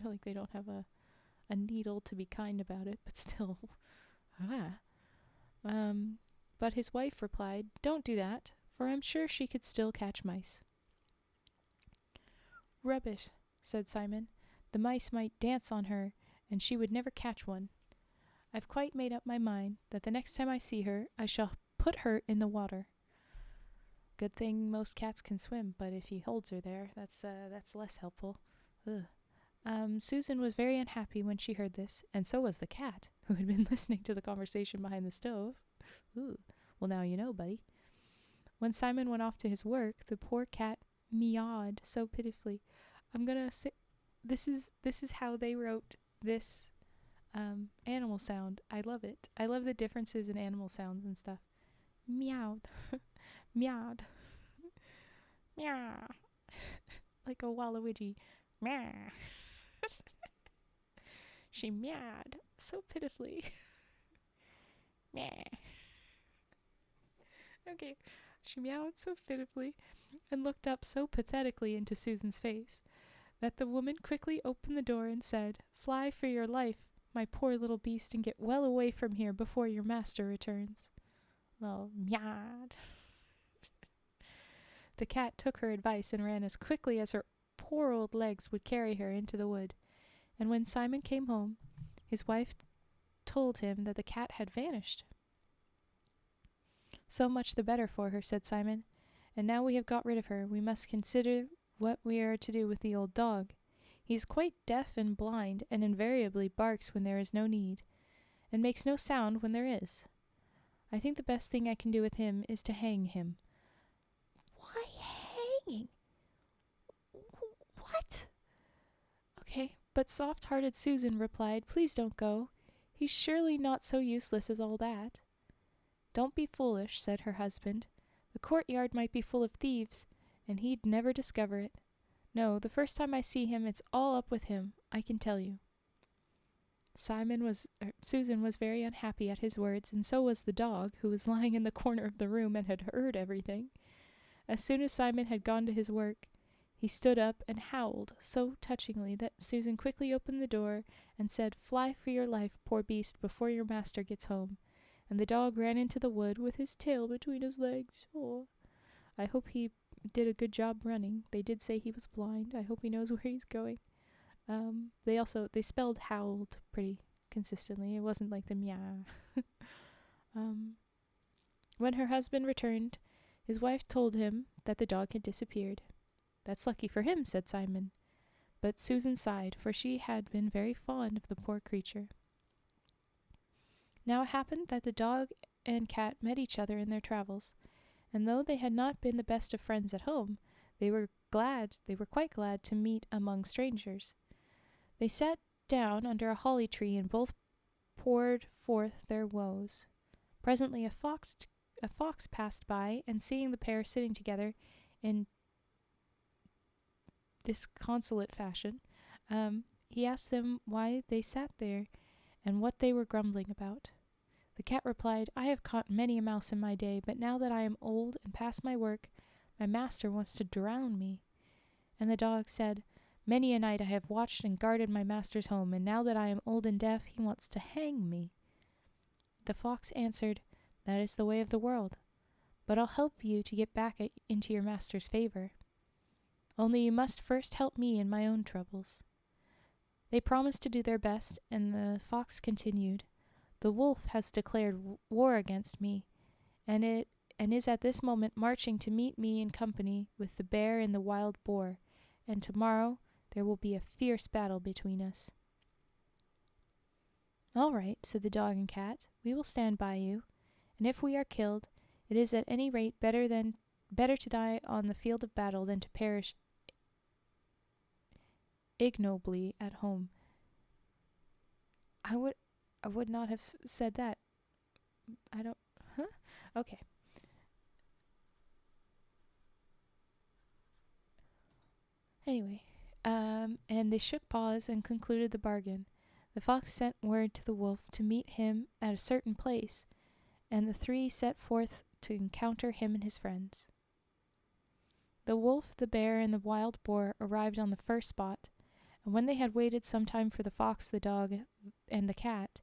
Speaker 1: Like they don't have a needle to be kind about it, but still. But his wife replied, "Don't do that, for I'm sure she could still catch mice." "Rubbish," said Simon. "The mice might dance on her, and she would never catch one. I've quite made up my mind that the next time I see her, I shall put her in the water." Good thing most cats can swim, but if he holds her there, that's less helpful. Ugh. Susan was very unhappy when she heard this, and so was the cat, who had been listening to the conversation behind the stove. Ooh. Well, now you know, buddy. When Simon went off to his work, the poor cat meowed so pitifully. I'm gonna say, this is how they wrote this animal sound. I love it. I love the differences in animal sounds and stuff. Meowed, meowed, meow, like a Waluigi. Meow. She meowed so pitifully. Meow. Okay, she meowed so pitifully and looked up so pathetically into Susan's face that the woman quickly opened the door and said, "Fly for your life, my poor little beast, and get well away from here before your master returns." Oh, meowed. The cat took her advice and ran as quickly as her poor old legs would carry her into the wood, and when Simon came home, his wife told him that the cat had vanished. "So much the better for her," said Simon, "and now we have got rid of her, we must consider what we are to do with the old dog. He is quite deaf and blind, and invariably barks when there is no need, and makes no sound when there is. I think the best thing I can do with him is to hang him." "Why hanging? What?" "Okay," but soft-hearted Susan replied, "Please don't go. He's surely not so useless as all that." "Don't be foolish," said her husband. "The courtyard might be full of thieves, and he'd never discover it. No, the first time I see him, it's all up with him, I can tell you." Susan was very unhappy at his words, and so was the dog, who was lying in the corner of the room and had heard everything. As soon as Simon had gone to his work, he stood up and howled so touchingly that Susan quickly opened the door and said, "Fly for your life, poor beast, before your master gets home." And the dog ran into the wood with his tail between his legs. Oh, I hope he did a good job running. They did say he was blind. I hope he knows where he's going. They spelled howled pretty consistently. It wasn't like the meow. When her husband returned, his wife told him that the dog had disappeared. "That's lucky for him," said Simon. But Susan sighed, for she had been very fond of the poor creature. Now it happened that the dog and cat met each other in their travels, and though they had not been the best of friends at home, they were quite glad to meet among strangers. They sat down under a holly tree and both poured forth their woes. Presently a fox passed by, and seeing the pair sitting together in disconsolate fashion, he asked them why they sat there and what they were grumbling about. The cat replied, I have caught many a mouse in my day, but now that I am old and past my work, my master wants to drown me. And the dog said, Many a night I have watched and guarded my master's home, and now that I am old and deaf, he wants to hang me. The fox answered, That is the way of the world, but I'll help you to get back into your master's favor. Only you must first help me in my own troubles. They promised to do their best, and the fox continued, The wolf has declared war against me, and is at this moment marching to meet me in company with the bear and the wild boar, and tomorrow there will be a fierce battle between us. All right, said the dog and cat, we will stand by you, and if we are killed, it is at any rate better to die on the field of battle than to perish ignobly at home. I would not have said that. Okay. Anyway, and they shook paws and concluded the bargain. The fox sent word to the wolf to meet him at a certain place, and the three set forth to encounter him and his friends. The wolf, the bear, and the wild boar arrived on the first spot, and when they had waited some time for the fox, the dog, and the cat,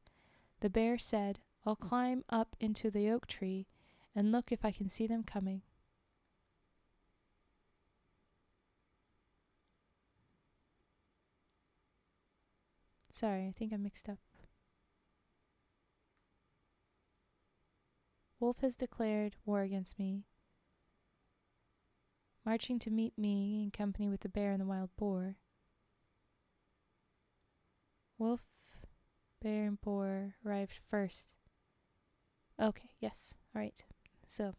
Speaker 1: the bear said, I'll climb up into the oak tree and look if I can see them coming. Sorry, I think I mixed up. Wolf has declared war against me, marching to meet me in company with the bear and the wild boar. Wolf, bear, and boar arrived first. Okay, yes, alright. So,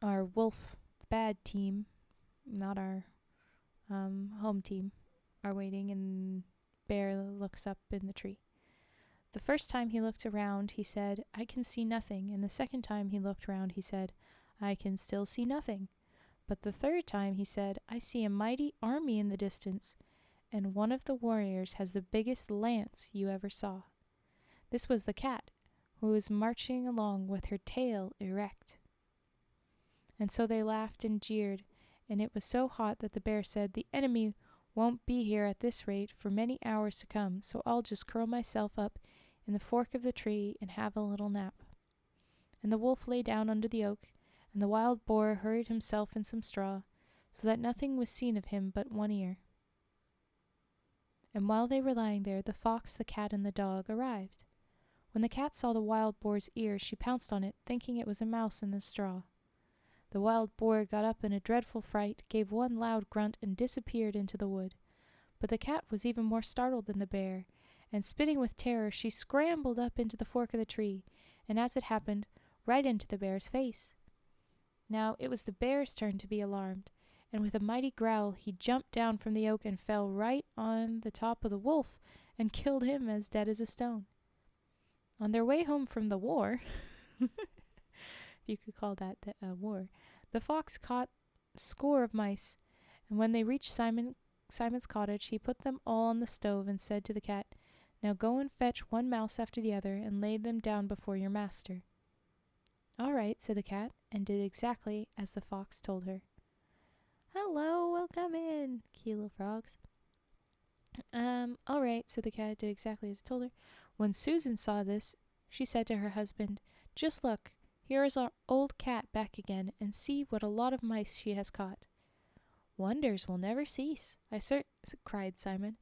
Speaker 1: our wolf, bad team, not our home team, are waiting, and bear looks up in the tree. The first time he looked around, he said, I can see nothing, and the second time he looked around, he said, I can still see nothing. But the third time he said, I see a mighty army in the distance, and one of the warriors has the biggest lance you ever saw. This was the cat, who was marching along with her tail erect. And so they laughed and jeered, and it was so hot that the bear said, The enemy won't be here at this rate for many hours to come, so I'll just curl myself up in the fork of the tree and have a little nap. And the wolf lay down under the oak, and the wild boar hurried himself in some straw, so that nothing was seen of him but one ear. And while they were lying there, the fox, the cat, and the dog arrived. When the cat saw the wild boar's ear, she pounced on it, thinking it was a mouse in the straw. The wild boar got up in a dreadful fright, gave one loud grunt, and disappeared into the wood. But the cat was even more startled than the bear, and spitting with terror, she scrambled up into the fork of the tree, and as it happened, right into the bear's face. Now it was the bear's turn to be alarmed, and with a mighty growl he jumped down from the oak and fell right on the top of the wolf and killed him as dead as a stone. On their way home from the war, if you could call that a war, the fox caught a score of mice, and when they reached Simon's cottage, he put them all on the stove and said to the cat, Now go and fetch one mouse after the other and lay them down before your master. All right, said the cat, and did exactly as the fox told her. Hello, welcome in, cute little frogs. All right, said the cat, did exactly as I told her. When Susan saw this, she said to her husband, Just look, here is our old cat back again, and see what a lot of mice she has caught. Wonders will never cease, cried Simon.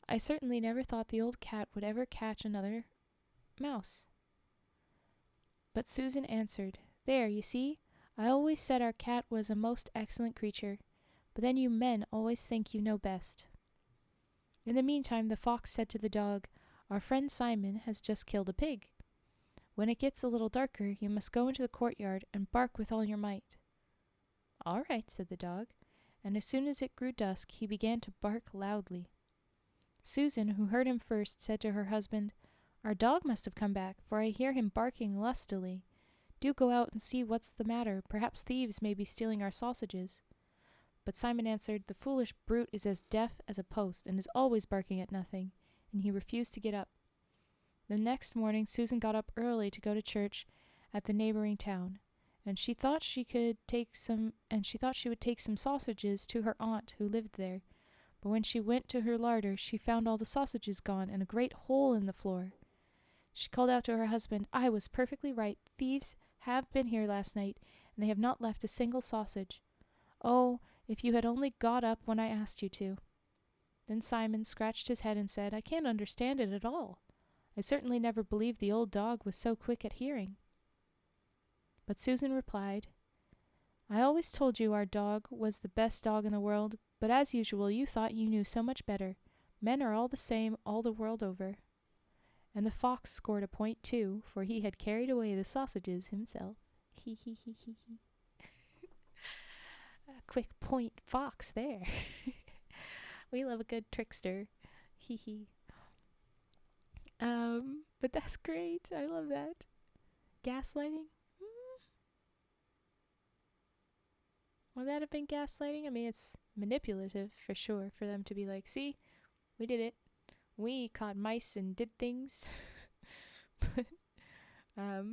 Speaker 1: I certainly never thought the old cat would ever catch another mouse. But Susan answered, There, you see, I always said our cat was a most excellent creature, but then you men always think you know best. In the meantime, the fox said to the dog, Our friend Simon has just killed a pig. When it gets a little darker, you must go into the courtyard and bark with all your might. All right, said the dog, and as soon as it grew dusk, he began to bark loudly. Susan, who heard him first, said to her husband, Our dog must have come back, for I hear him barking lustily. Do go out and see what's the matter. Perhaps thieves may be stealing our sausages. But Simon answered, The foolish brute is as deaf as a post, and is always barking at nothing. and he refused to get up. The next morning Susan got up early to go to church at the neighboring town, and she thought she would take some sausages to her aunt who lived there. But when she went to her larder, she found all the sausages gone and a great hole in the floor. She called out to her husband, "I was perfectly right. Thieves have been here last night, and they have not left a single sausage. Oh, if you had only got up when I asked you to." Then Simon scratched his head and said, "I can't understand it at all. I certainly never believed the old dog was so quick at hearing." But Susan replied, "I always told you our dog was the best dog in the world, but as usual you thought you knew so much better. Men are all the same all the world over." And the fox scored a point too, for he had carried away the sausages himself. Hee hee hee hee hee. A quick point fox there. We love a good trickster. Hee hee. But that's great. I love that. Gaslighting? Would that have been gaslighting? I mean, it's manipulative for sure for them to be like, "See, we did it. We caught mice and did things." But I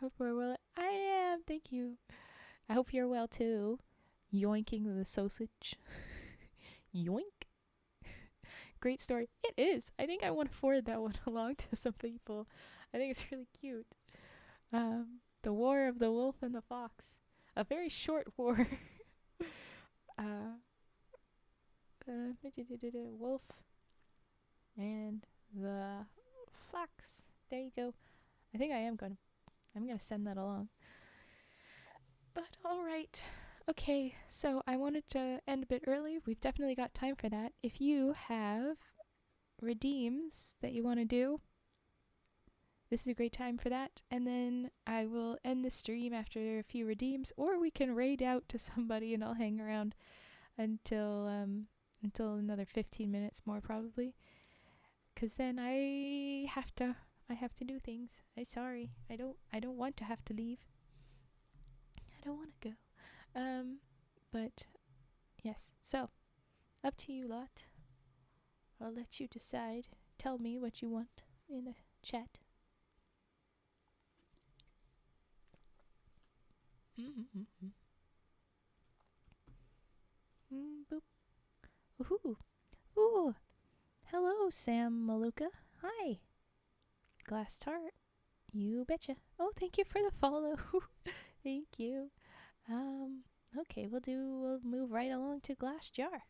Speaker 1: hope we're well. I am. Thank you. I hope you're well too. Yoinking the sausage. Yoink. Great story. It is. I think I want to forward that one along to some people. I think it's really cute. The War of the Wolf and the Fox. A very short war. Wolf and the fox. There you go. I think I'm gonna send that along. But alright. Okay, so I wanted to end a bit early. We've definitely got time for that. If you have redeems that you want to do, this is a great time for that. And then I will end the stream after a few redeems, or we can raid out to somebody and I'll hang around until another 15 minutes more probably. 'Cause then I have to do things. I'm sorry. I don't want to have to leave. I don't want to go. But yes. So, up to you lot. I'll let you decide. Tell me what you want in the chat. Boop. Ooh. Ooh. Hello, Sam Maluka. Hi. Glass tart. You betcha. Oh, thank you for the follow. Thank you. Okay, we'll move right along to Glass Jar.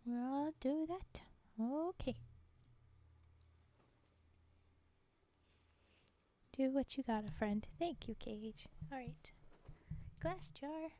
Speaker 1: I'll do that. Okay. Do what you gotta, friend. Thank you, Cage. Alright. Glass jar.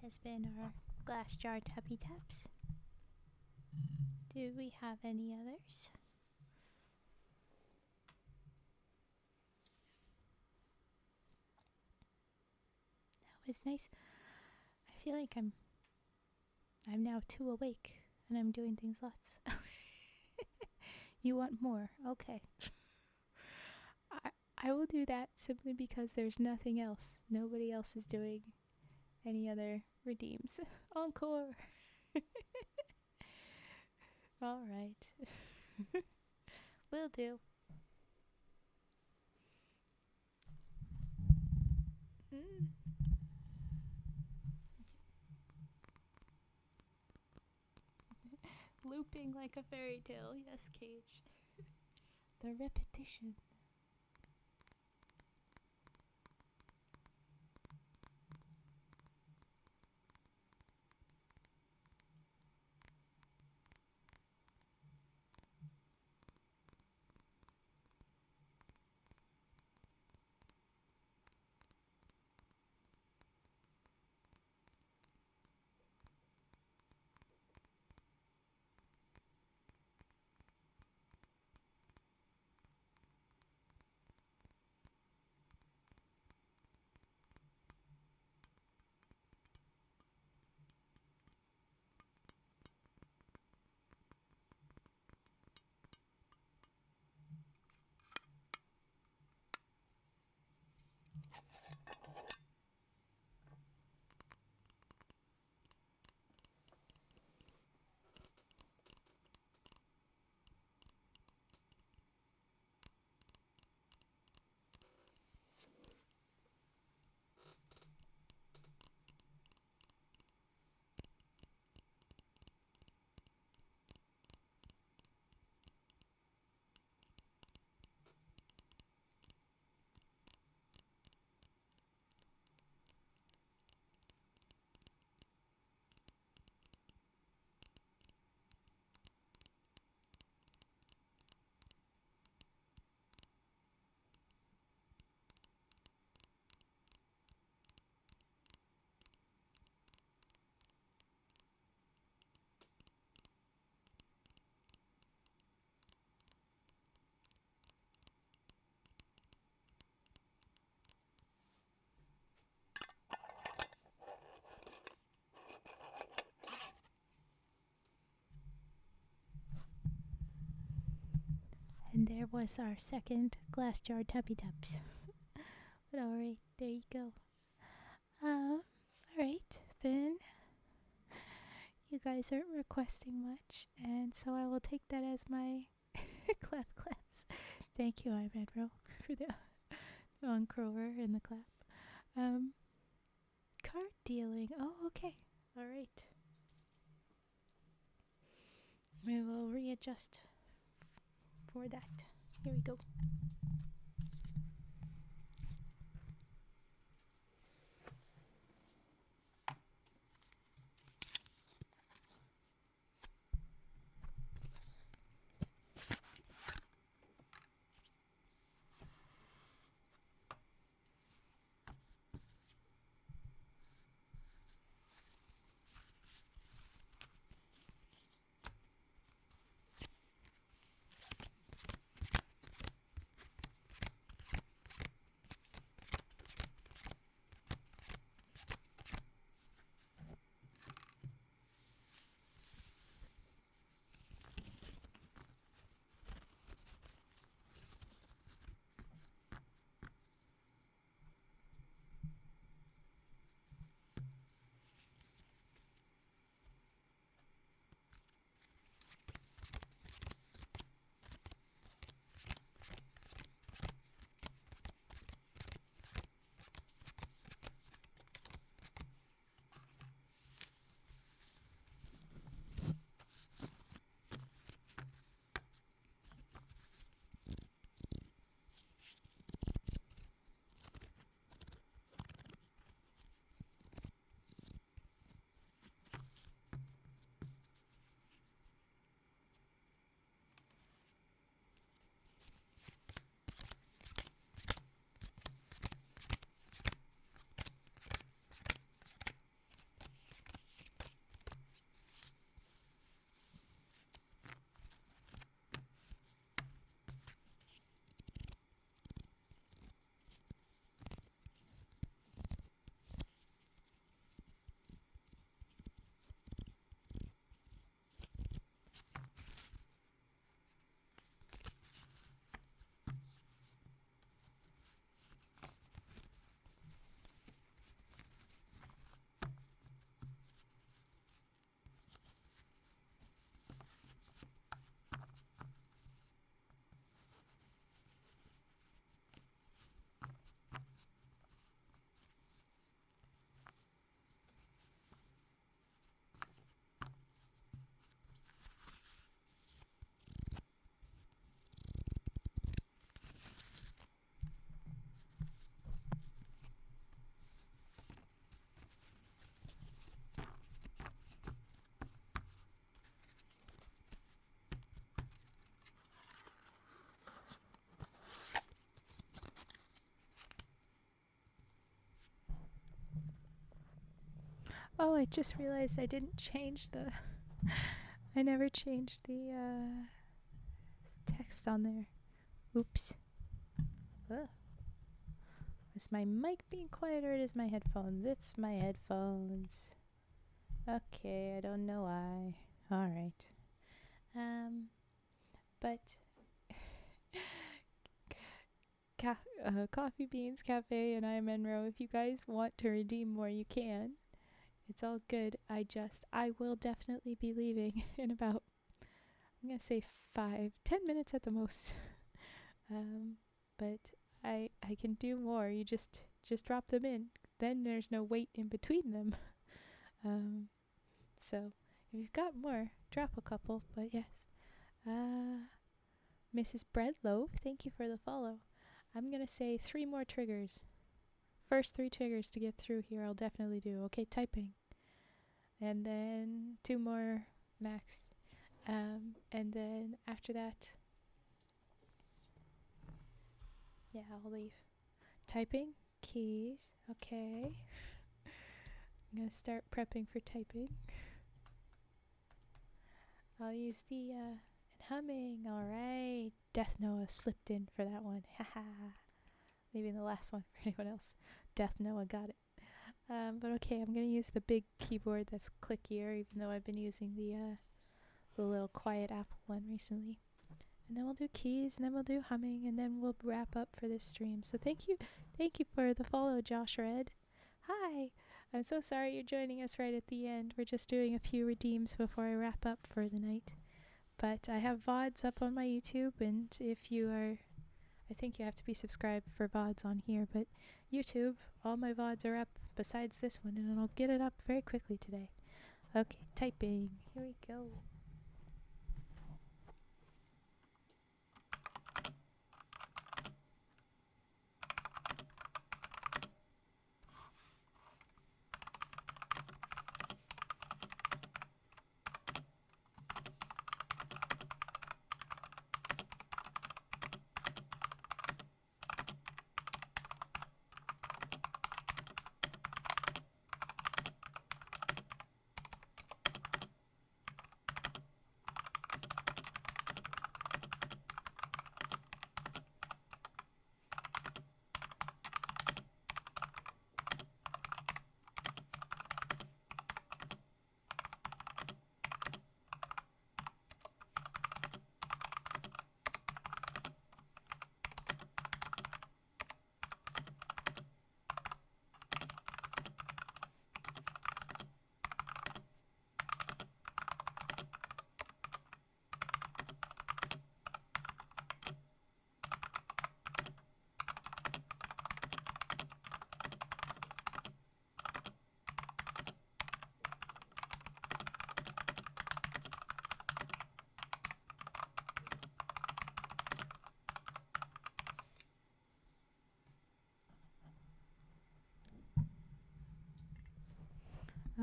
Speaker 1: has been our glass jar tappy taps. Do we have any others? That was nice. I feel like I'm now too awake and I'm doing things lots. You want more? Okay. I will do that simply because there's nothing else. Nobody else is doing any other redeems. Encore! Alright. Will do. Mm. Looping like a fairy tale. Yes, Cage. The repetition. And there was our second glass jar tappy taps. But alright, there you go. Alright, then you guys aren't requesting much, and so I will take that as my claps. Thank you, Ivan, for the encore and the clap. Card dealing. Oh, okay. Alright. We will readjust for that. Here we go. Oh, I just realized I didn't change the... I never changed the text on there. Oops. Ugh. Is my mic being quiet or is my headphones? It's my headphones. Okay, I don't know why. Alright. But Coffee Beans Cafe and I Monroe, if you guys want to redeem more, you can. It's all good. I will definitely be leaving in about, I'm gonna say 5-10 minutes at the most. But I can do more. You just drop them in. Then there's no wait in between them. So if you've got more, drop a couple. But yes, Mrs. Breadloaf, thank you for the follow. I'm gonna say 3 more triggers. First 3 triggers to get through here, I'll definitely do. Okay, typing, and then 2 more max, and then after that, yeah, I'll leave. Typing, keys. Okay. I'm gonna start prepping for typing. I'll use the and humming. Alright. Death Noah slipped in for that one. Haha. Leaving the last one for anyone else. Death Noah got it. But okay, I'm gonna use the big keyboard that's clickier, even though I've been using the little quiet Apple one recently. And then we'll do keys, and then we'll do humming, and then we'll wrap up for this stream. So thank you for the follow, Josh Red. Hi! I'm so sorry you're joining us right at the end. We're just doing a few redeems before I wrap up for the night. But I have VODs up on my YouTube, and if you are, I think you have to be subscribed for VODs on here, but YouTube, all my VODs are up besides this one, and I'll get it up very quickly today. Okay, typing. Here we go.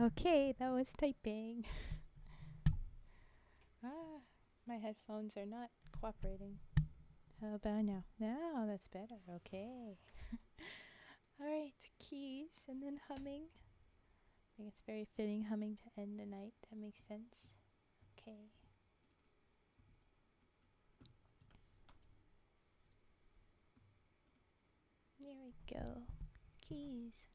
Speaker 1: Okay, that was typing. My headphones are not cooperating. How about now? Now that's better. Okay. Alright, keys and then humming. I think it's very fitting humming to end the night. That makes sense. Okay. There we go. Keys.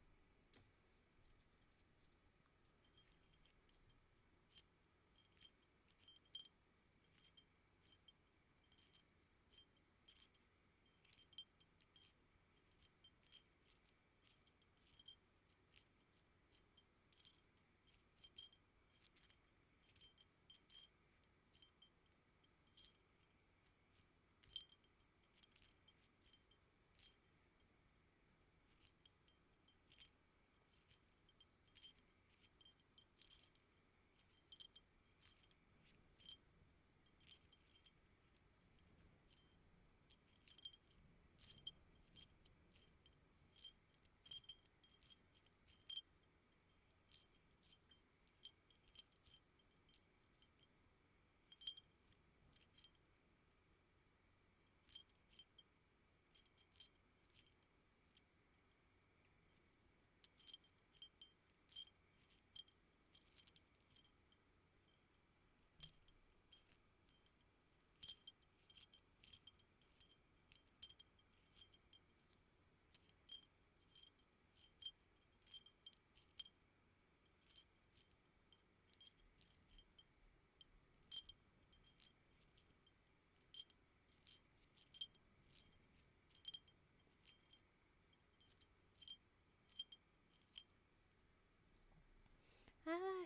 Speaker 1: Ah,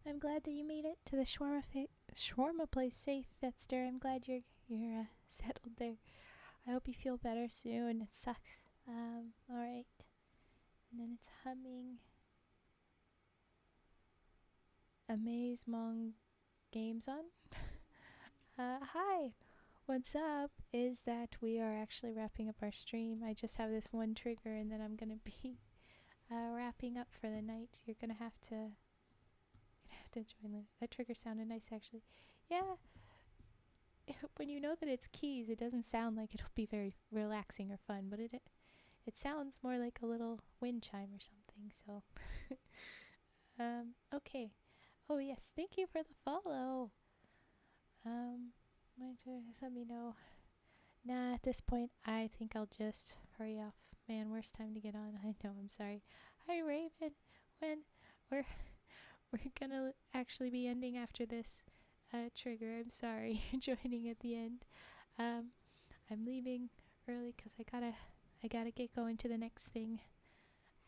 Speaker 1: I'm glad that you made it to the shawarma place safe, Vetster. I'm glad you're settled there. I hope you feel better soon. It sucks. All right. And then it's humming. Amaze Mong Games on. Hi. What's up is that we are actually wrapping up our stream. I just have this one trigger and then I'm gonna be wrapping up for the night. You're gonna have to join later. That trigger sounded nice actually. Yeah. When you know that it's keys, it doesn't sound like it'll be very relaxing or fun, but it sounds more like a little wind chime or something. So okay. Oh yes, thank you for the follow. Let me know. Nah, at this point, I think I'll just hurry off. Man, worst time to get on. I know, I'm sorry. Hi, Raven. When we're gonna actually be ending after this trigger. I'm sorry, you're joining at the end. I'm leaving early because I gotta get going to the next thing.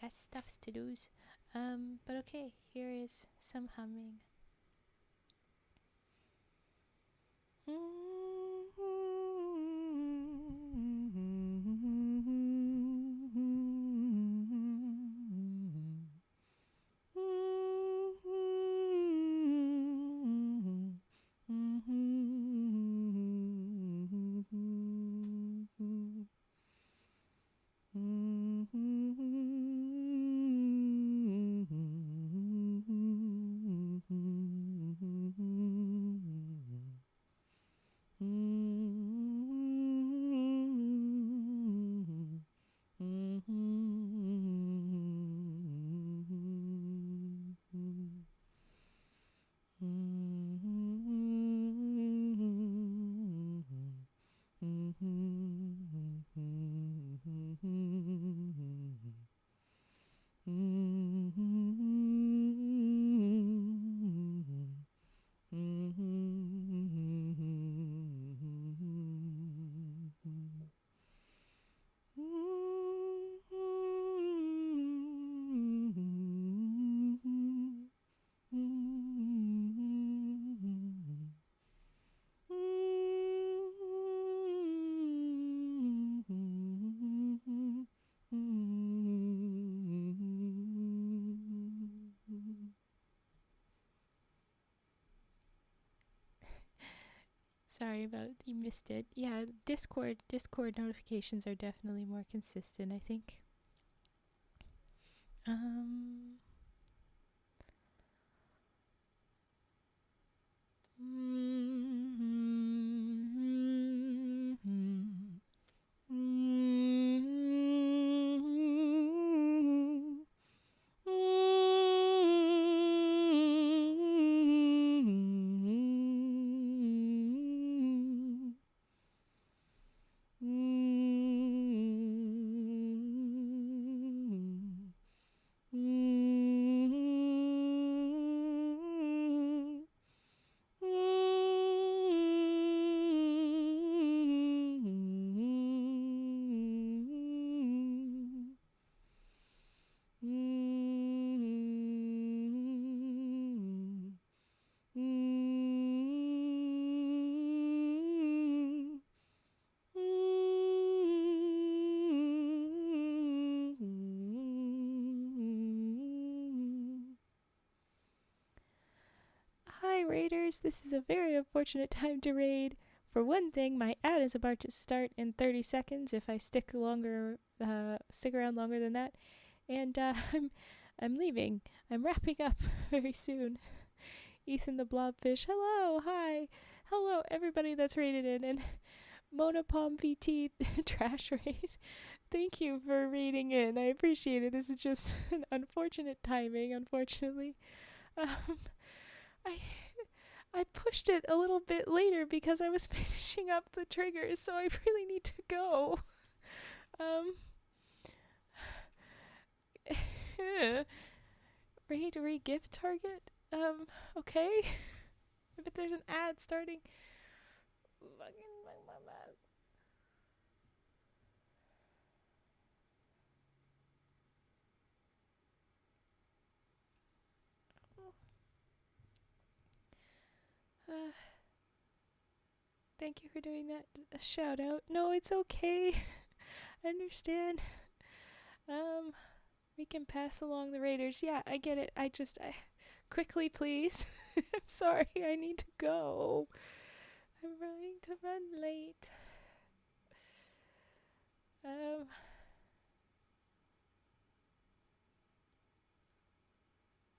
Speaker 1: Got stuffs to do's. But okay, here is some humming. Sorry about you missed it. Yeah, Discord notifications are definitely more consistent, I think. Hi, Raiders. This is a very unfortunate time to raid. For one thing, my ad is about to start in 30 seconds if I stick around longer than that. And I'm leaving. I'm wrapping up very soon. Ethan the Blobfish, hello, hi. Hello, everybody that's raided in. And Mona Palm VT Trash Raid. Thank you for raiding in. I appreciate it. This is just an unfortunate timing, unfortunately. I pushed it a little bit later because I was finishing up the triggers, so I really need to go. Ready to re-gift target? Okay. But there's an ad starting. Thank you for doing that shout out. No, it's okay. I understand. We can pass along the raiders. Yeah, I get it. I quickly, please. I'm sorry. I need to go. I'm running to run late.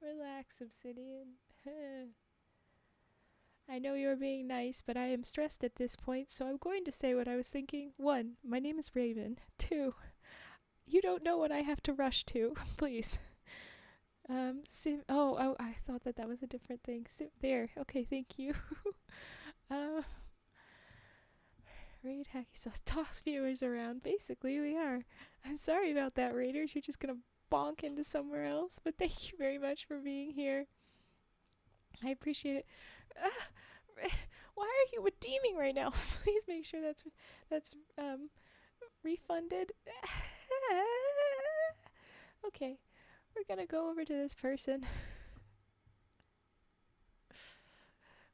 Speaker 1: Relax, Obsidian. I know you're being nice, but I am stressed at this point, so I'm going to say what I was thinking. 1, my name is Raven. 2, you don't know what I have to rush to. Please. I thought that was a different thing. There. Okay, thank you. Raid hacky sauce. Toss viewers around. Basically, we are. I'm sorry about that, Raiders. You're just gonna bonk into somewhere else, but thank you very much for being here. I appreciate it. Why are you redeeming right now? Please make sure that's refunded. Okay, we're gonna go over to this person.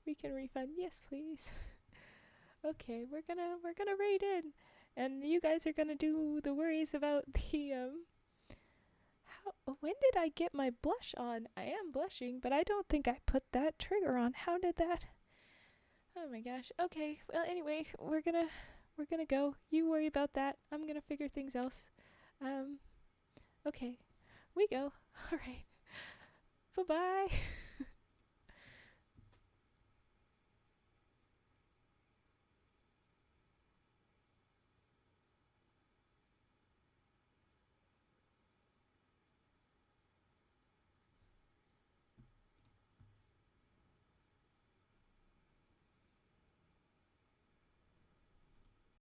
Speaker 1: We can refund. Yes, please. Okay, we're gonna raid in, and you guys are gonna do the worries about the when did I get my blush on? I am blushing, but I don't think I put that trigger on. How did that? Oh my gosh. Okay. Well, anyway, we're gonna go. You worry about that. I'm gonna figure things else. Okay. We go. All right. Bye-bye.